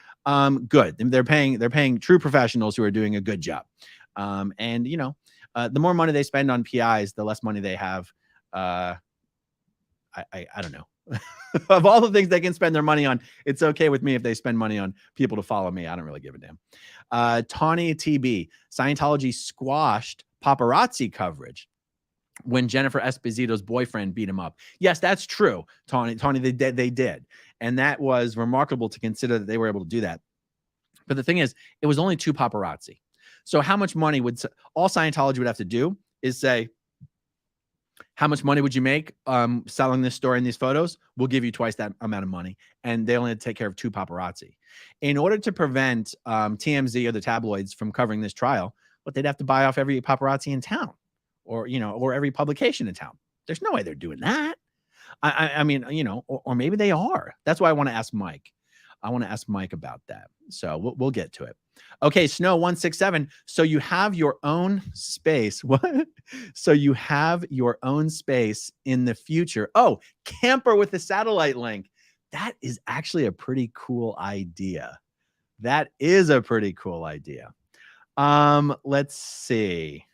good. They're paying true professionals who are doing a good job. And you know, the more money they spend on PIs, the less money they have. I don't know. Of all the things they can spend their money on, it's okay with me if they spend money on people to follow me. I don't really give a damn. Tawny TB, Scientology squashed paparazzi coverage when Jennifer Esposito's boyfriend beat him up. Yes, that's true, Tawny, they did. And that was remarkable to consider that they were able to do that. But the thing is, it was only 2 paparazzi. So how much money would all Scientology would have to do is say, how much money would you make selling this story and these photos? We'll give you twice that amount of money. And they only had to take care of 2 paparazzi. In order to prevent TMZ or the tabloids from covering this trial, what they'd have to buy off every paparazzi in town. Or, you know, or every publication in town. There's no way they're doing that. I mean, you know, or maybe they are. That's why I want to ask Mike. I want to ask Mike about that. So we'll get to it. Okay, Snow 167. So you have your own space. What? So you have your own space in the future. Oh, camper with a satellite link. That is actually a pretty cool idea. That is a pretty cool idea. Let's see.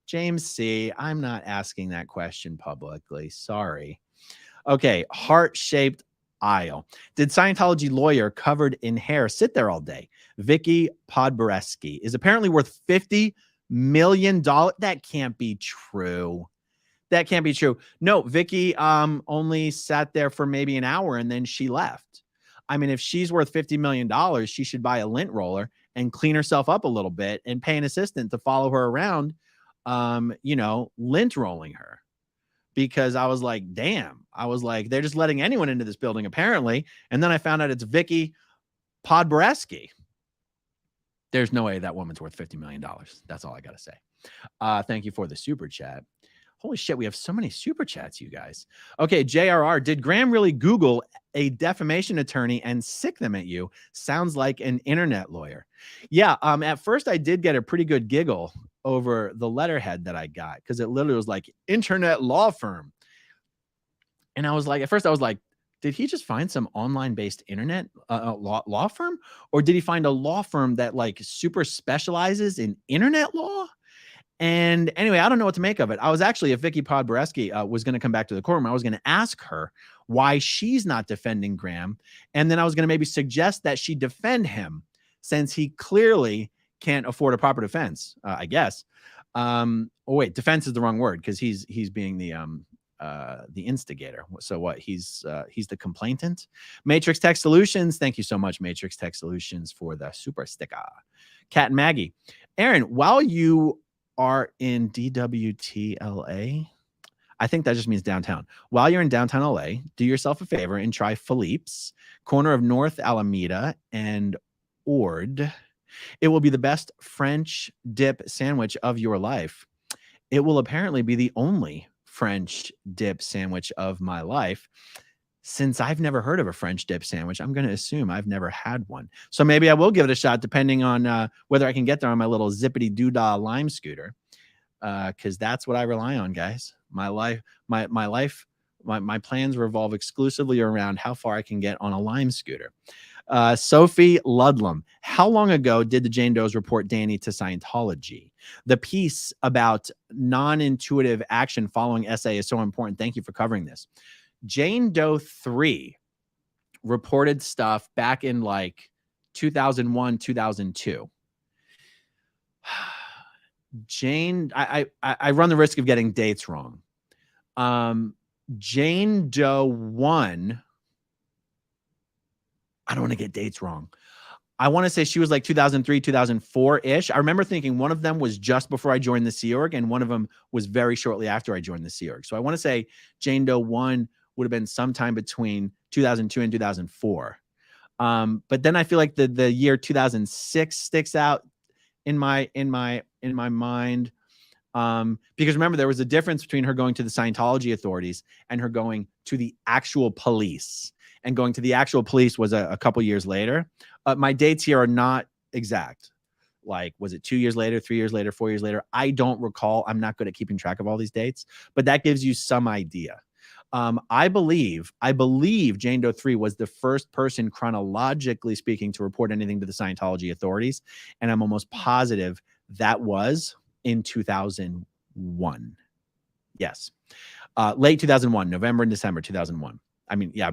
James C., I'm not asking that question publicly. Sorry. Okay, heart-shaped aisle. Did Scientology lawyer covered in hair sit there all day? Vicky Podboreski is apparently worth $50 million. That can't be true. That can't be true. No, Vicky only sat there for maybe an hour and then she left. I mean, if she's worth $50 million, she should buy a lint roller and clean herself up a little bit and pay an assistant to follow her around, you know, lint rolling her. Because I was like, damn, I was like, they're just letting anyone into this building apparently. And then I found out it's Vicky Podboreski. There's no way that woman's worth $50 million. That's all I got to say. Thank you for the super chat. Holy shit, we have so many super chats, you guys. Okay, JRR, did Graham really Google a defamation attorney and sick them at you? Sounds like an internet lawyer. Yeah, at first I did get a pretty good giggle over the letterhead that I got because it literally was like internet law firm. And I was like, at first I was like, did he just find some online-based internet law firm? Or did he find a law firm that like super specializes in internet law? And anyway, I don't know what to make of it. I was actually, if Vicky Podboreski was going to come back to the courtroom, I was going to ask her why she's not defending Graham. And then I was going to maybe suggest that she defend him since he clearly can't afford a proper defense, I guess. Oh, wait, defense is the wrong word because he's being the instigator. So what? He's the complainant. Matrix Tech Solutions. Thank you so much, Matrix Tech Solutions, for the super sticker. Cat and Maggie. Aaron, while you are in DWTLA, I think that just means downtown. While you're in downtown LA, do yourself a favor and try Philippe's, corner of North Alameda and Ord. It will be the best French dip sandwich of your life. It will apparently be the only French dip sandwich of my life. Since I've never heard of a French dip sandwich, I'm going to assume I've never had one. So maybe I will give it a shot, depending on whether I can get there on my little zippity doodah lime scooter, because that's what I rely on, guys. My life, my plans revolve exclusively around how far I can get on a lime scooter. Sophie Ludlam, how long ago did the Jane Does report Danny to Scientology? The piece about non-intuitive action following SA is so important. Thank you for covering this. Jane Doe 3 reported stuff back in like 2001, 2002. Jane, I run the risk of getting dates wrong. Jane Doe 1, I don't want to get dates wrong. I want to say she was like 2003, 2004-ish. I remember thinking one of them was just before I joined the Sea Org, and one of them was very shortly after I joined the Sea Org. So I want to say Jane Doe 1 would have been sometime between 2002 and 2004. But then I feel like the year 2006 sticks out in my mind. Because remember, there was a difference between her going to the Scientology authorities and her going to the actual police. And going to the actual police was a couple years later. My dates here are not exact. Like, was it 2 years later, 3 years later, 4 years later? I don't recall. I'm not good at keeping track of all these dates, but that gives you some idea. I believe Jane Doe 3 was the first person, chronologically speaking, to report anything to the Scientology authorities. And I'm almost positive that was in 2001. Yes. Late 2001, November and December 2001. I mean, yeah,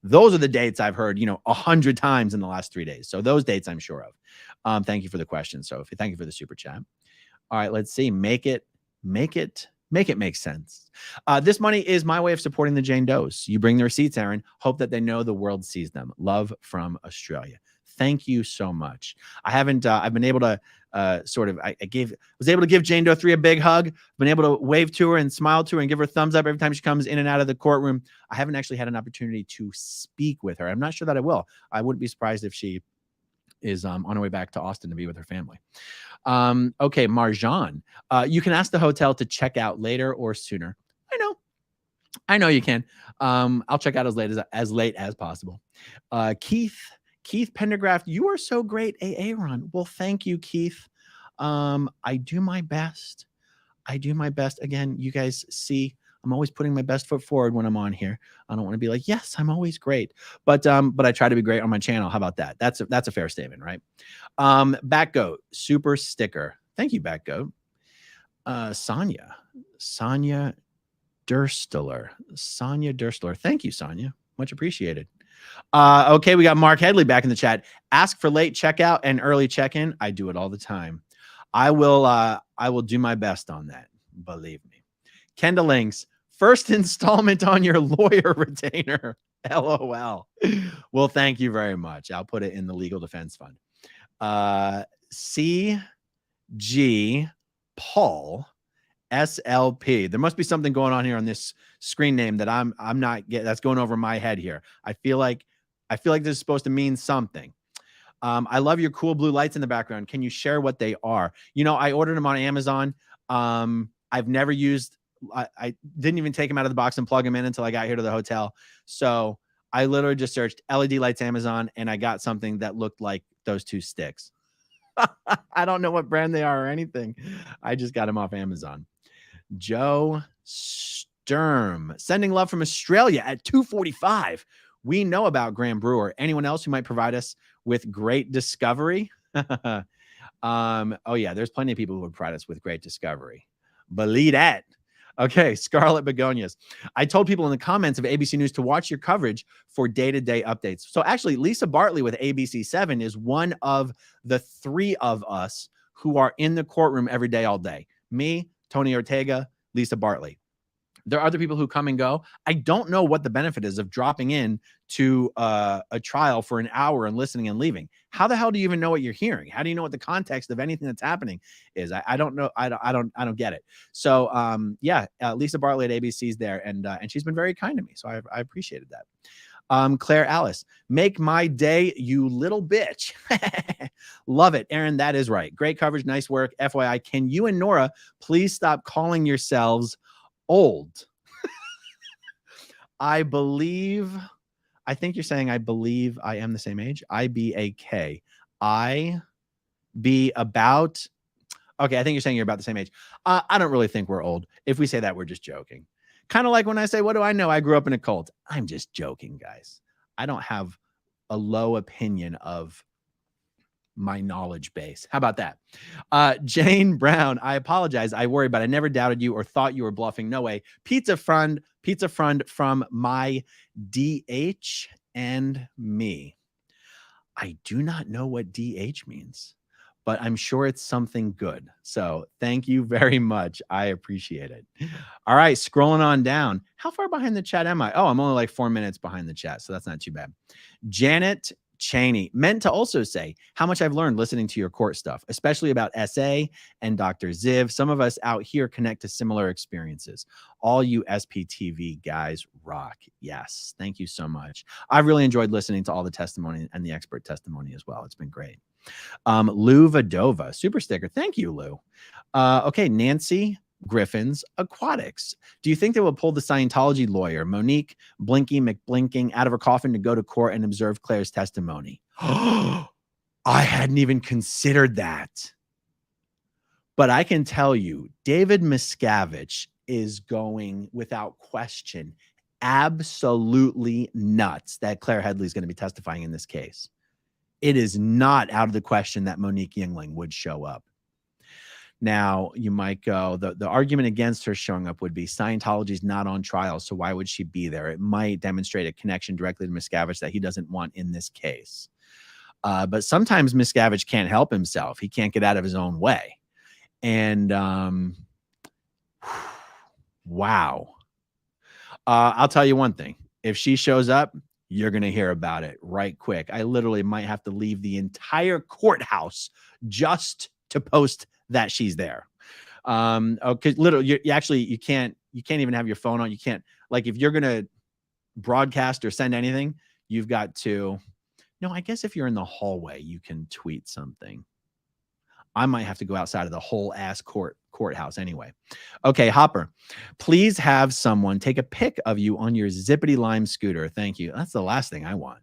those are the dates I've heard, 100 times in the last 3 days. So those dates I'm sure of. Thank you for the question, Sophie. Thank you for the super chat. All right, let's see. Make it make sense. This money is my way of supporting the Jane Does. You bring the receipts, Aaron. Hope that they know the world sees them. Love from Australia. Thank you so much. I've been able to was able to give Jane Doe 3 a big hug. Been able to wave to her and smile to her and give her a thumbs up every time she comes in and out of the courtroom. I haven't actually had an opportunity to speak with her. I'm not sure that I will. I wouldn't be surprised if she is on her way back to Austin to be with her family. Okay, Marjan, you can ask the hotel to check out later or sooner. I know you can. I'll check out as late as possible. Keith Pendergraft, you are so great, Aaron. Well, thank you, Keith. I do my best. Again, you guys see, I'm always putting my best foot forward when I'm on here. I don't want to be like, yes, I'm always great. But I try to be great on my channel. How about that? That's a fair statement, right? Backgoat, super sticker. Thank you, Backgoat. Sonia Durstler. Thank you, Sonia. Much appreciated. Okay, we got Mark Headley back in the chat. Ask for late checkout and early check-in. I do it all the time. I will do my best on that. Believe me. Kendall Links, first installment on your lawyer retainer. LOL. Well, thank you very much. I'll put it in the legal defense fund. CG Paul SLP. There must be something going on here on this screen name that I'm not getting. That's going over my head here. I feel like this is supposed to mean something. I love your cool blue lights in the background. Can you share what they are? I ordered them on Amazon. I've never used. I didn't even take them out of the box and plug them in until I got here to the hotel. So I literally just searched LED lights Amazon, and I got something that looked like those two sticks. I don't know what brand they are or anything. I just got them off Amazon. Joe Sturm, sending love from Australia at 2:45. We know about Graham Brewer. Anyone else who might provide us with great discovery? Oh yeah, there's plenty of people who would provide us with great discovery. Believe that. Okay, Scarlet Begonias. I told people in the comments of ABC News to watch your coverage for day-to-day updates. So actually, Lisa Bartley with ABC7 is one of the three of us who are in the courtroom every day, all day. Me, Tony Ortega, Lisa Bartley. There are other people who come and go. I don't know what the benefit is of dropping in to a trial for an hour and listening and leaving. How the hell do you even know what you're hearing? How do you know what the context of anything that's happening is? I don't know. I don't get it. So yeah, Lisa Bartley at ABC's there, and she's been very kind to me. So I appreciated that. Claire Alice, make my day, you little bitch. Love it. Aaron, that is right. Great coverage. Nice work. FYI, can you and Nora please stop calling yourselves old? I think you're saying I believe I am the same age. IBAK. I be about. Okay, I think you're saying you're about the same age. I don't really think we're old. If we say that, we're just joking. Kind of like when I say, what do I know? I grew up in a cult. I'm just joking, guys. I don't have a low opinion of my knowledge base. How about that? Jane Brown, I apologize. I worry, but I never doubted you or thought you were bluffing. No way. Pizza friend from my DH and me. I do not know what DH means, but I'm sure it's something good. So thank you very much. I appreciate it. All right, scrolling on down. How far behind the chat am I? Oh, I'm only like 4 minutes behind the chat, so that's not too bad. Janet Cheney meant to also say how much I've learned listening to your court stuff, especially about SA and Dr. Ziv. Some of us out here connect to similar experiences. All you SPTV guys rock. Yes, thank you so much. I've really enjoyed listening to all the testimony and the expert testimony as well. It's been great. Lou Vadova, super sticker. Thank you, Lou. Okay, Nancy Griffin's Aquatics. Do you think they will pull the Scientology lawyer, Monique Blinky McBlinking, out of her coffin to go to court and observe Claire's testimony? I hadn't even considered that. But I can tell you, David Miscavige is going, without question, absolutely nuts that Claire Headley is going to be testifying in this case. It is not out of the question that Monique Yingling would show up. Now, you might go, the argument against her showing up would be Scientology is not on trial, so why would she be there? It might demonstrate a connection directly to Miscavige that he doesn't want in this case. But sometimes Miscavige can't help himself. He can't get out of his own way. And wow. I'll tell you one thing. If she shows up, you're going to hear about it right quick. I literally might have to leave the entire courthouse just to post that she's there. Okay, literally, you can't even have your phone on. You can't, like, if you're going to broadcast or send anything, you've got to, no, I guess if you're in the hallway, you can tweet something. I might have to go outside of the whole ass courthouse anyway. Okay, Hopper, please have someone take a pic of you on your zippity lime scooter. Thank you. That's the last thing I want.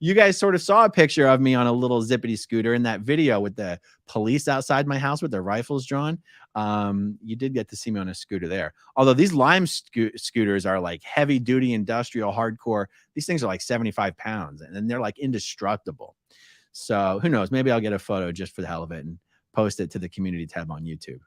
You guys sort of saw a picture of me on a little zippity scooter in that video with the police outside my house with their rifles drawn. You did get to see me on a scooter there. Although these lime scooters are like heavy duty industrial hardcore. These things are like 75 pounds and they're like indestructible. So who knows? Maybe I'll get a photo just for the hell of it and post it to the community tab on YouTube.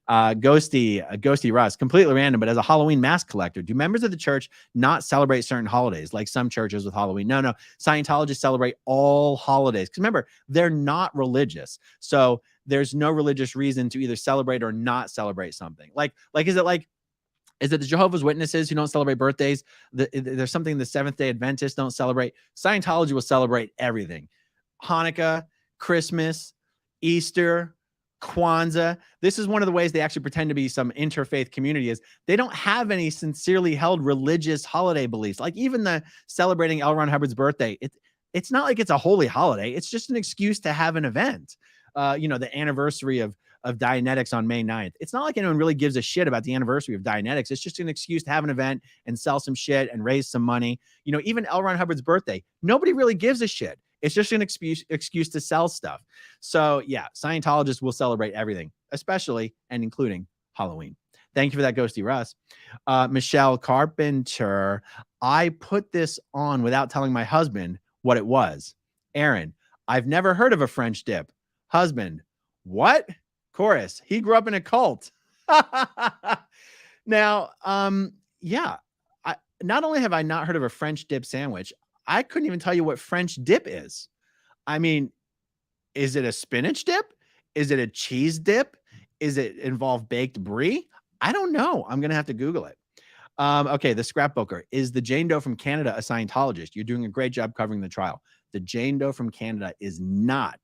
Ghosty Russ, completely random, but as a Halloween mask collector, do members of the church not celebrate certain holidays like some churches with Halloween? No. Scientologists celebrate all holidays because remember, they're not religious. So there's no religious reason to either celebrate or not celebrate something. Is it the Jehovah's Witnesses who don't celebrate birthdays? There's something the Seventh-day Adventists don't celebrate. Scientology will celebrate everything. Hanukkah, Christmas, Easter, Kwanzaa. This is one of the ways they actually pretend to be some interfaith community is they don't have any sincerely held religious holiday beliefs. Like even the celebrating L. Ron Hubbard's birthday, it's not like it's a holy holiday. It's just an excuse to have an event. The anniversary of Dianetics on May 9th. It's not like anyone really gives a shit about the anniversary of Dianetics. It's just an excuse to have an event and sell some shit and raise some money. Even L. Ron Hubbard's birthday, nobody really gives a shit. It's just an excuse to sell stuff. So yeah, Scientologists will celebrate everything, especially and including Halloween. Thank you for that, Ghosty Russ. Michelle Carpenter, I put this on without telling my husband what it was. Aaron, I've never heard of a French dip. Husband, what? Chorus, he grew up in a cult. Now, yeah, not only have I not heard of a French dip sandwich, I couldn't even tell you what French dip is. I mean, is it a spinach dip? Is it a cheese dip? Is it involve baked brie? I don't know. I'm going to have to Google it. Okay, the scrapbooker. Is the Jane Doe from Canada a Scientologist? You're doing a great job covering the trial. The Jane Doe from Canada is not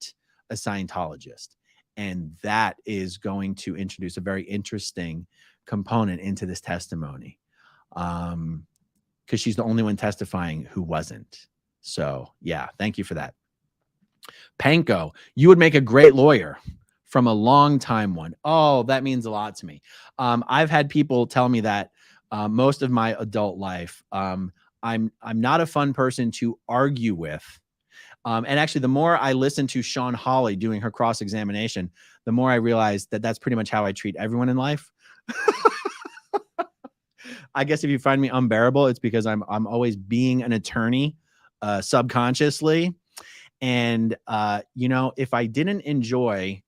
a Scientologist. And that is going to introduce a very interesting component into this testimony. Because she's the only one testifying who wasn't. So, yeah, thank you for that. Panko, you would make a great lawyer. From a long time one. Oh, that means a lot to me. I've had people tell me that most of my adult life, I'm not a fun person to argue with. And actually, the more I listen to Sean Hawley doing her cross-examination, the more I realize that that's pretty much how I treat everyone in life. I guess if you find me unbearable, it's because I'm always being an attorney subconsciously. And, you know, if I didn't enjoy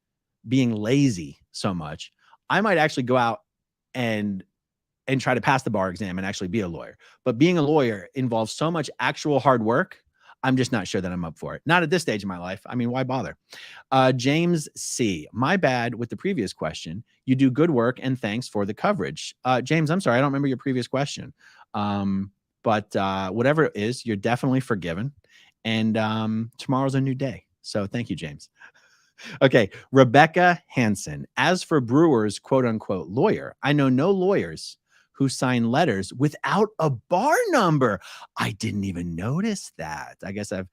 being lazy so much, I might actually go out and try to pass the bar exam and actually be a lawyer. But being a lawyer involves so much actual hard work. I'm just not sure that I'm up for it. Not at this stage of my life. I mean, why bother? James C. My bad with the previous question. You do good work and thanks for the coverage. James, I'm sorry. I don't remember your previous question. But whatever it is, you're definitely forgiven. And tomorrow's a new day. So thank you, James. Okay, Rebecca Hansen. As for Brewer's quote unquote lawyer, I know no lawyers who sign letters without a bar number. I didn't even notice that. I guess I've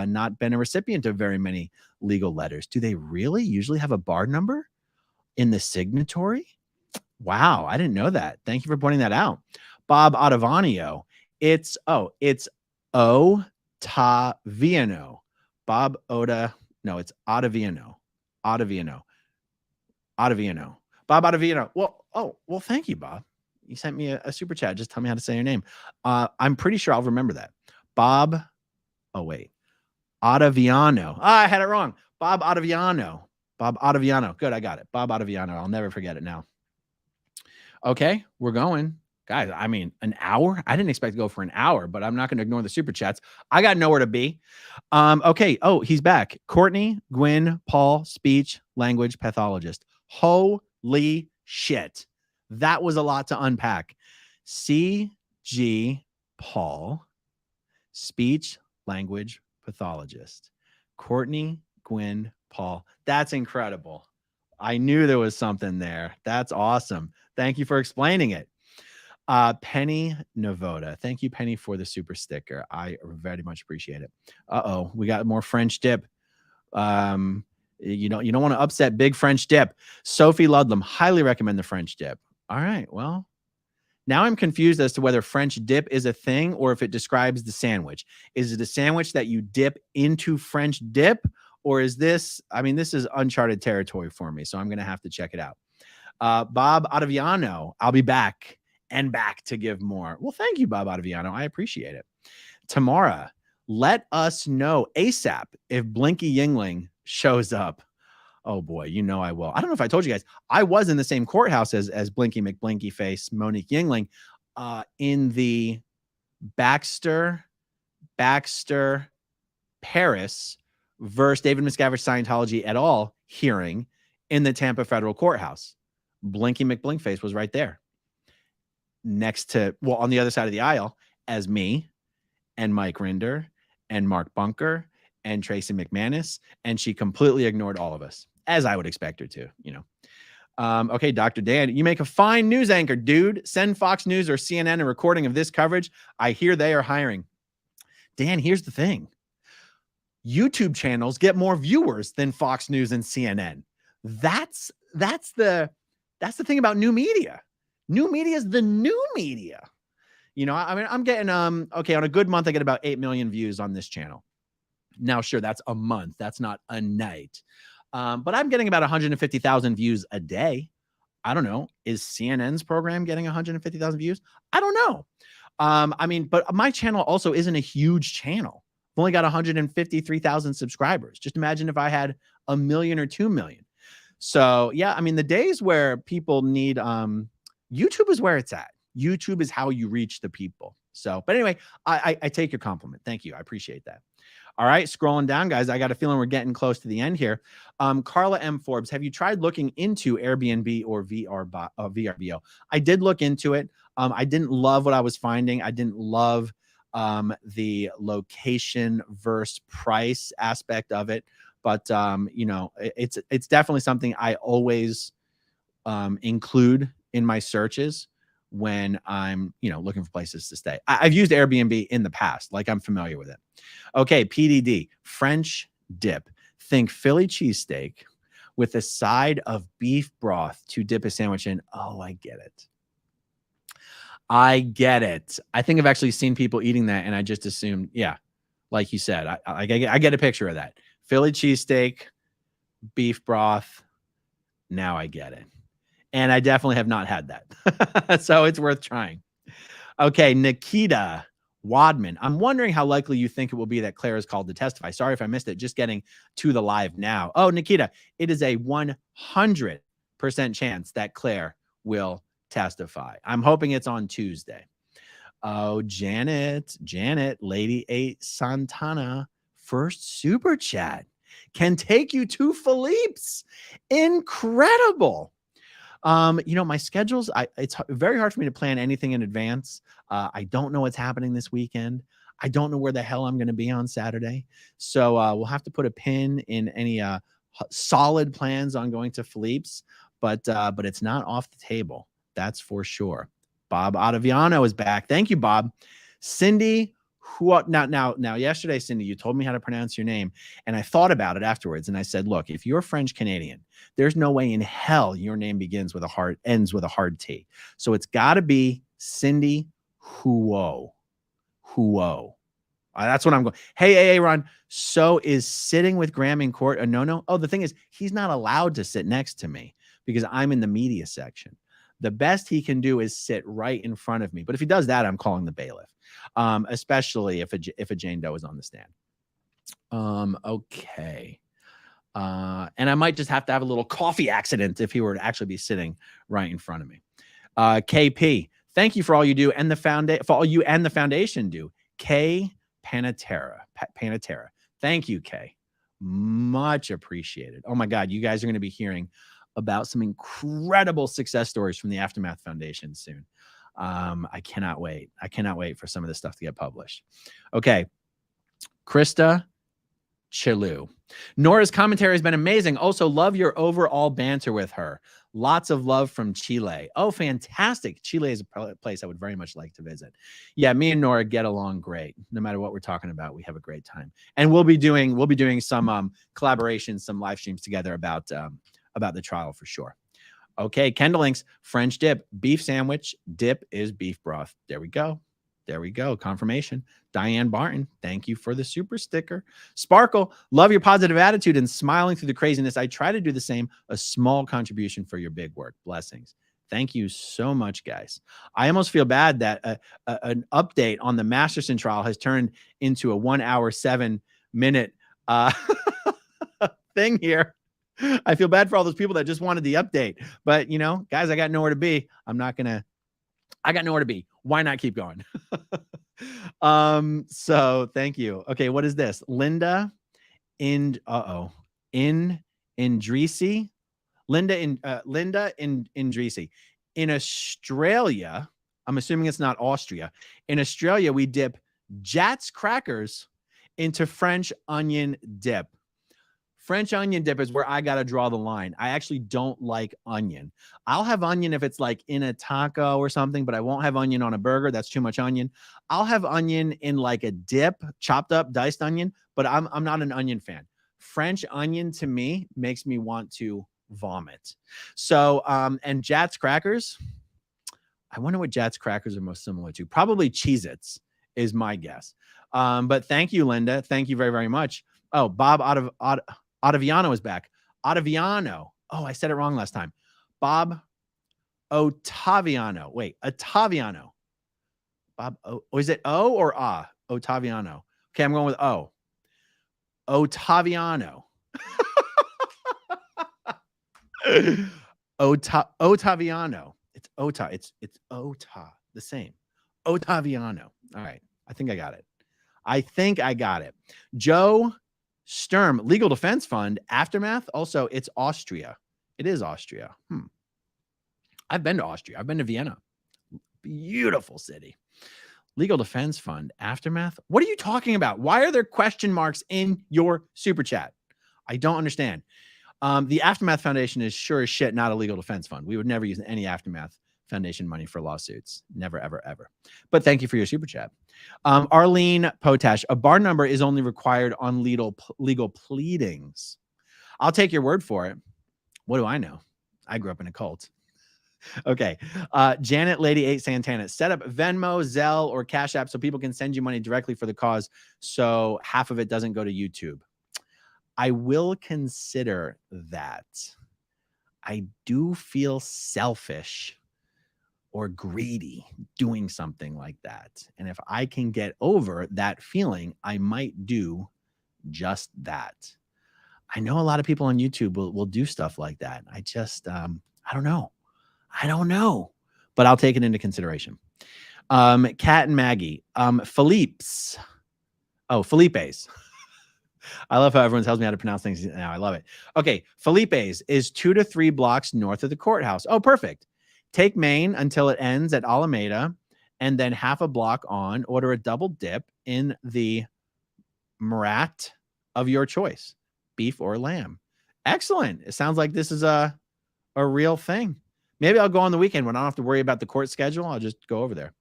not been a recipient of very many legal letters. Do they really usually have a bar number in the signatory? Wow, I didn't know that. Thank you for pointing that out. Bob Ottaviano. It's Ottaviano. Bob Oda. No, it's Ottaviano. Ottaviano. Bob Ottaviano. Well, thank you, Bob. You sent me a super chat. Just tell me how to say your name. I'm pretty sure I'll remember that. Bob. Oh, wait. Ottaviano. I had it wrong. Bob Ottaviano. Bob Ottaviano. Good, I got it. Bob Ottaviano. I'll never forget it now. Okay, we're going. Guys, I mean, an hour? I didn't expect to go for an hour, but I'm not going to ignore the super chats. I got nowhere to be. Okay. Oh, he's back. Courtney, Gwynn, Paul, speech, language pathologist. Holy shit. That was a lot to unpack. C.G. Paul, speech, language pathologist. Courtney, Gwynn, Paul. That's incredible. I knew there was something there. That's awesome. Thank you for explaining it. Penny Navoda. Thank you, Penny, for the super sticker. I very much appreciate it. Uh-oh, we got more French dip. You don't want to upset big French dip. Sophie Ludlam, highly recommend the French dip. All right, well, now I'm confused as to whether French dip is a thing or if it describes the sandwich. Is it a sandwich that you dip into French dip? Or is this, I mean, this is uncharted territory for me, so I'm going to have to check it out. Bob Ottaviano, I'll be back and back to give more. Well, thank you, Bob Ottaviano. I appreciate it. Tamara, let us know ASAP if Blinky Yingling shows up. Oh boy, you know I will. I don't know if I told you guys, I was in the same courthouse as Blinky McBlinky Face, Monique Yingling, in the Baxter Paris versus David Miscavige Scientology et al. Hearing in the Tampa Federal Courthouse. Blinky McBlinkface was right there. Next to, well, on the other side of the aisle as me and Mike Rinder and Mark Bunker and Tracy McManus. And she completely ignored all of us, as I would expect her to, you know. Okay, Dr. Dan, you make a fine news anchor, dude. Send Fox News or CNN a recording of this coverage. I hear they are hiring. Dan, here's the thing. YouTube channels get more viewers than Fox News and CNN. That's the thing about new media. New media is the new media. You know, I mean, I'm getting, okay, on a good month, I get about 8 million views on this channel. Now, sure, that's a month. That's not a night. But I'm getting about 150,000 views a day. I don't know. Is CNN's program getting 150,000 views? I don't know. I mean, but my channel also isn't a huge channel. I've only got 153,000 subscribers. Just imagine if I had 1 million or 2 million. So yeah, I mean, the days where people need, YouTube is where it's at. YouTube is how you reach the people. So, but anyway, I take your compliment. Thank you. I appreciate that. All right, scrolling down, guys. I got a feeling we're getting close to the end here. Carla M. Forbes, have you tried looking into Airbnb or VRBO? I did look into it. I didn't love what I was finding. I didn't love the location versus price aspect of it. But you know, it's definitely something I always include in my searches when I'm, you know, looking for places to stay. I've used Airbnb in the past, like I'm familiar with it. Okay, PDD, French dip. Think Philly cheesesteak with a side of beef broth to dip a sandwich in. Oh, I get it. I get it. I think I've actually seen people eating that, and I just assumed, yeah, like you said, I get a picture of that. Philly cheesesteak, beef broth. Now I get it. And I definitely have not had that. So it's worth trying. Okay, Nikita Wadman. I'm wondering how likely you think it will be that Claire is called to testify. Sorry if I missed it. Just getting to the live now. Oh, Nikita, it is a 100% chance that Claire will testify. I'm hoping it's on Tuesday. Oh, Janet, Lady 8 Santana, first super chat can take you to Philippe's. Incredible. You know, my schedules, it's very hard for me to plan anything in advance. I don't know what's happening this weekend. I don't know where the hell I'm going to be on Saturday. So we'll have to put a pin in any solid plans on going to Philippe's, but it's not off the table. That's for sure. Bob Ottaviano is back. Thank you, Bob. Cindy, now yesterday, Cindy, you told me how to pronounce your name, and I thought about it afterwards, and I said, look, if you're French Canadian, there's no way in hell your name ends with a hard T. So it's got to be Cindy Huo. That's what I'm going. Hey, Aaron. So is sitting with Graham in court a no-no? Oh, the thing is, he's not allowed to sit next to me because I'm in the media section. The best he can do is sit right in front of me. But if he does that, I'm calling the bailiff, especially if a Jane Doe is on the stand. Okay. And I might just have to have a little coffee accident if he were to actually be sitting right in front of me. KP, thank you for all you do and for all you and the foundation do. K Panatera. Thank you, Kay. Much appreciated. Oh my God, you guys are going to be hearing about some incredible success stories from the Aftermath Foundation soon. I cannot wait. I cannot wait for some of this stuff to get published. Okay. Krista Chilu. Nora's commentary has been amazing. Also, love your overall banter with her. Lots of love from Chile. Oh, fantastic. Chile is a place I would very much like to visit. Yeah, me and Nora get along great. No matter what we're talking about, we have a great time. And we'll be doing some collaborations, some live streams together about the trial for sure. Okay, Kendall Links, French dip, beef sandwich, dip is beef broth. There we go. Confirmation. Diane Barton, thank you for the super sticker. Sparkle, love your positive attitude and smiling through the craziness. I try to do the same. A small contribution for your big work. Blessings. Thank you so much, guys. I almost feel bad that an update on the Masterson trial has turned into a 1 hour, 7 minute thing here. I feel bad for all those people that just wanted the update. But, you know, guys, I got nowhere to be. I got nowhere to be. Why not keep going? So thank you. Okay, what is this? Linda Indrisi. Linda Indrisi. In Australia, I'm assuming it's not Austria. In Australia, we dip Jatz crackers into French onion dip. French onion dip is where I got to draw the line. I actually don't like onion. I'll have onion if it's like in a taco or something, but I won't have onion on a burger. That's too much onion. I'll have onion in like a dip, chopped up, diced onion, but I'm not an onion fan. French onion to me makes me want to vomit. So, and Jatz crackers, I wonder what Jatz crackers are most similar to. Probably Cheez-Its is my guess. But thank you, Linda. Thank you very, very much. Oh, Bob Ottaviano is back. Ottaviano. Oh, I said it wrong last time. Bob Ottaviano. Wait, Ottaviano. Bob, is it O or A? Ottaviano. Okay, I'm going with O. Ottaviano. Ottaviano. It's Ota. It's Ota. The same. Ottaviano. All right. I think I got it. Joe Sturm, Legal Defense Fund, Aftermath. Also, it's Austria. It is Austria. I've been to Austria. I've been to Vienna. Beautiful city. Legal Defense Fund, Aftermath. What are you talking about? Why are there question marks in your super chat? I don't understand. The Aftermath Foundation is sure as shit not a legal defense fund. We would never use any Aftermath Foundation money for lawsuits. Never, ever, ever. But thank you for your super chat. Arlene Potash, a bar number is only required on legal pleadings. I'll take your word for it. What do I know? I grew up in a cult. Okay. Janet Lady 8 Santana, set up Venmo, Zelle, or Cash App so people can send you money directly for the cause, so half of it doesn't go to YouTube. I will consider that. I do feel selfish or greedy doing something like that. And if I can get over that feeling, I might do just that. I know a lot of people on YouTube will do stuff like that. I just, I don't know. But I'll take it into consideration. Kat and Maggie, Felipe's. I love how everyone tells me how to pronounce things now. I love it. Okay. Felipe's is 2 to 3 blocks north of the courthouse. Oh, perfect. Take Main until it ends at Alameda, and then half a block on, order a double dip in the Murat of your choice, beef or lamb. Excellent. It sounds like this is a real thing. Maybe I'll go on the weekend when I don't have to worry about the court schedule. I'll just go over there.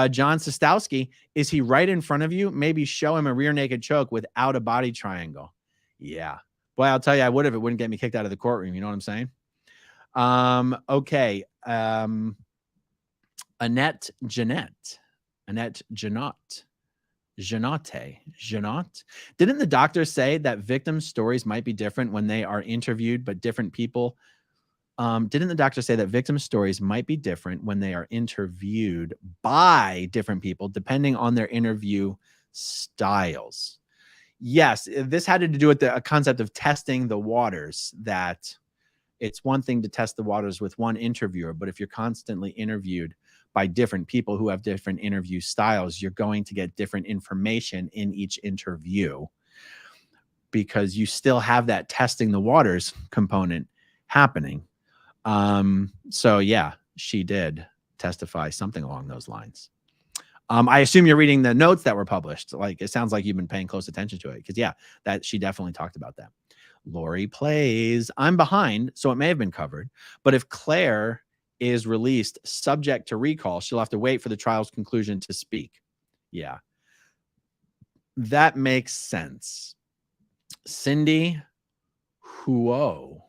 John Sostowski, is he right in front of you? Maybe show him a rear naked choke without a body triangle. Yeah. Boy, I'll tell you, I would if it wouldn't get me kicked out of the courtroom. You know what I'm saying? Okay. Annette Jeanette. Didn't the doctor say that victims' stories might be different when they are interviewed, but different people? Didn't the doctor say that victims' stories might be different when they are interviewed by different people, depending on their interview styles? Yes, this had to do with the concept of testing the waters, that it's one thing to test the waters with one interviewer, but if you're constantly interviewed by different people who have different interview styles, you're going to get different information in each interview, because you still have that testing the waters component happening. So yeah, she did testify something along those lines. I assume you're reading the notes that were published. Like, it sounds like you've been paying close attention to it, because yeah, that she definitely talked about that. Lori plays, I'm behind, so it may have been covered, but if Claire is released subject to recall, she'll have to wait for the trial's conclusion to speak. Yeah, that makes sense. Cindy Huo,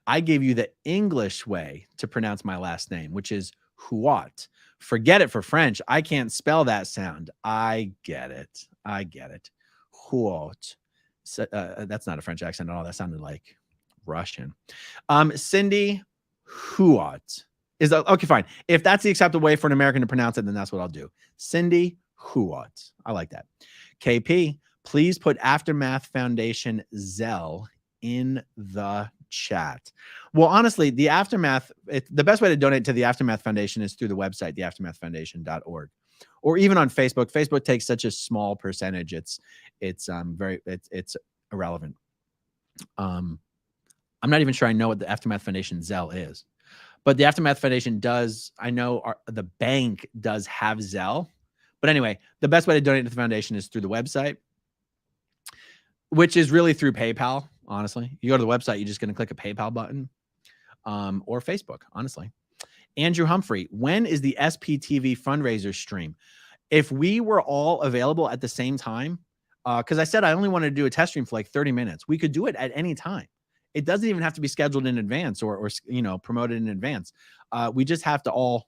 I gave you the English way to pronounce my last name, which is Huot. Forget it for French. I can't spell that sound. I get it. Huot. So, that's not a French accent at all. That sounded like Russian. Cindy Huot is okay. Fine. If that's the acceptable way for an American to pronounce it, then that's what I'll do. Cindy Huot. I like that. KP, please put Aftermath Foundation Zelle in the chat. Well, honestly, the Aftermath, the best way to donate to the Aftermath Foundation is through the website, theaftermathfoundation.org, or even on Facebook. Facebook takes such a small percentage. It's irrelevant. I'm not even sure I know what the Aftermath Foundation Zelle is, but the Aftermath Foundation does. I know the bank does have Zelle, but anyway, the best way to donate to the foundation is through the website, which is really through PayPal. Honestly, you go to the website, you're just going to click a PayPal button, or Facebook. Honestly, Andrew Humphrey, when is the SPTV fundraiser stream? If we were all available at the same time, because I said I only wanted to do a test stream for like 30 minutes, we could do it at any time. It doesn't even have to be scheduled in advance or promoted in advance. We just have to all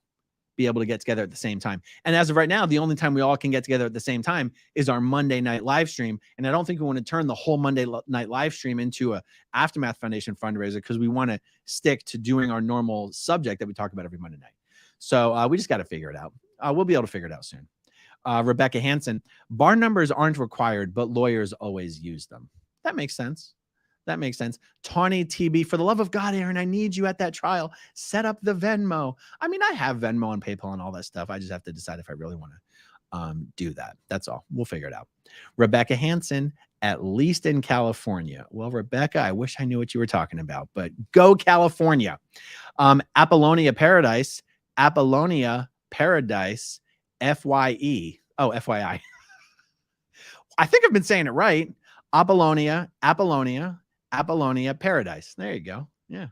be able to get together at the same time. And as of right now, the only time we all can get together at the same time is our Monday night live stream. And I don't think we want to turn the whole Monday night live stream into a Aftermath Foundation fundraiser, because we want to stick to doing our normal subject that we talk about every Monday night. So we just got to figure it out. We'll be able to figure it out soon. Rebecca Hansen, bar numbers aren't required, but lawyers always use them. That makes sense. That makes sense. Tawny TB, for the love of God, Aaron, I need you at that trial. Set up the Venmo. I mean, I have Venmo and PayPal and all that stuff. I just have to decide if I really want to do that. That's all. We'll figure it out. Rebecca Hansen, at least in California. Well, Rebecca, I wish I knew what you were talking about, but go California. Apollonia Paradise, Apollonia Paradise, FYE. Oh, FYI. I think I've been saying it right. Apollonia, Apollonia, Apollonia Paradise. There you go. Yeah.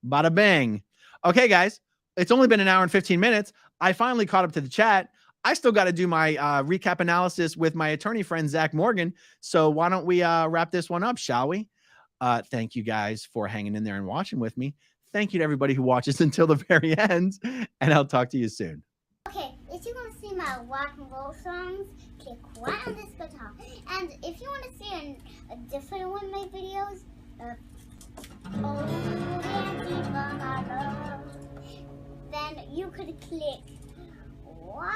Bada bang. Okay, guys. It's only been an hour and 15 minutes. I finally caught up to the chat. I still got to do my recap analysis with my attorney friend, Zach Morgan. So why don't we wrap this one up, shall we? Thank you guys for hanging in there and watching with me. Thank you to everybody who watches until the very end. And I'll talk to you soon.
Okay, if you want to see my rock and roll songs, click right on this guitar. And if you want to see a different one of my videos, then you could click wow.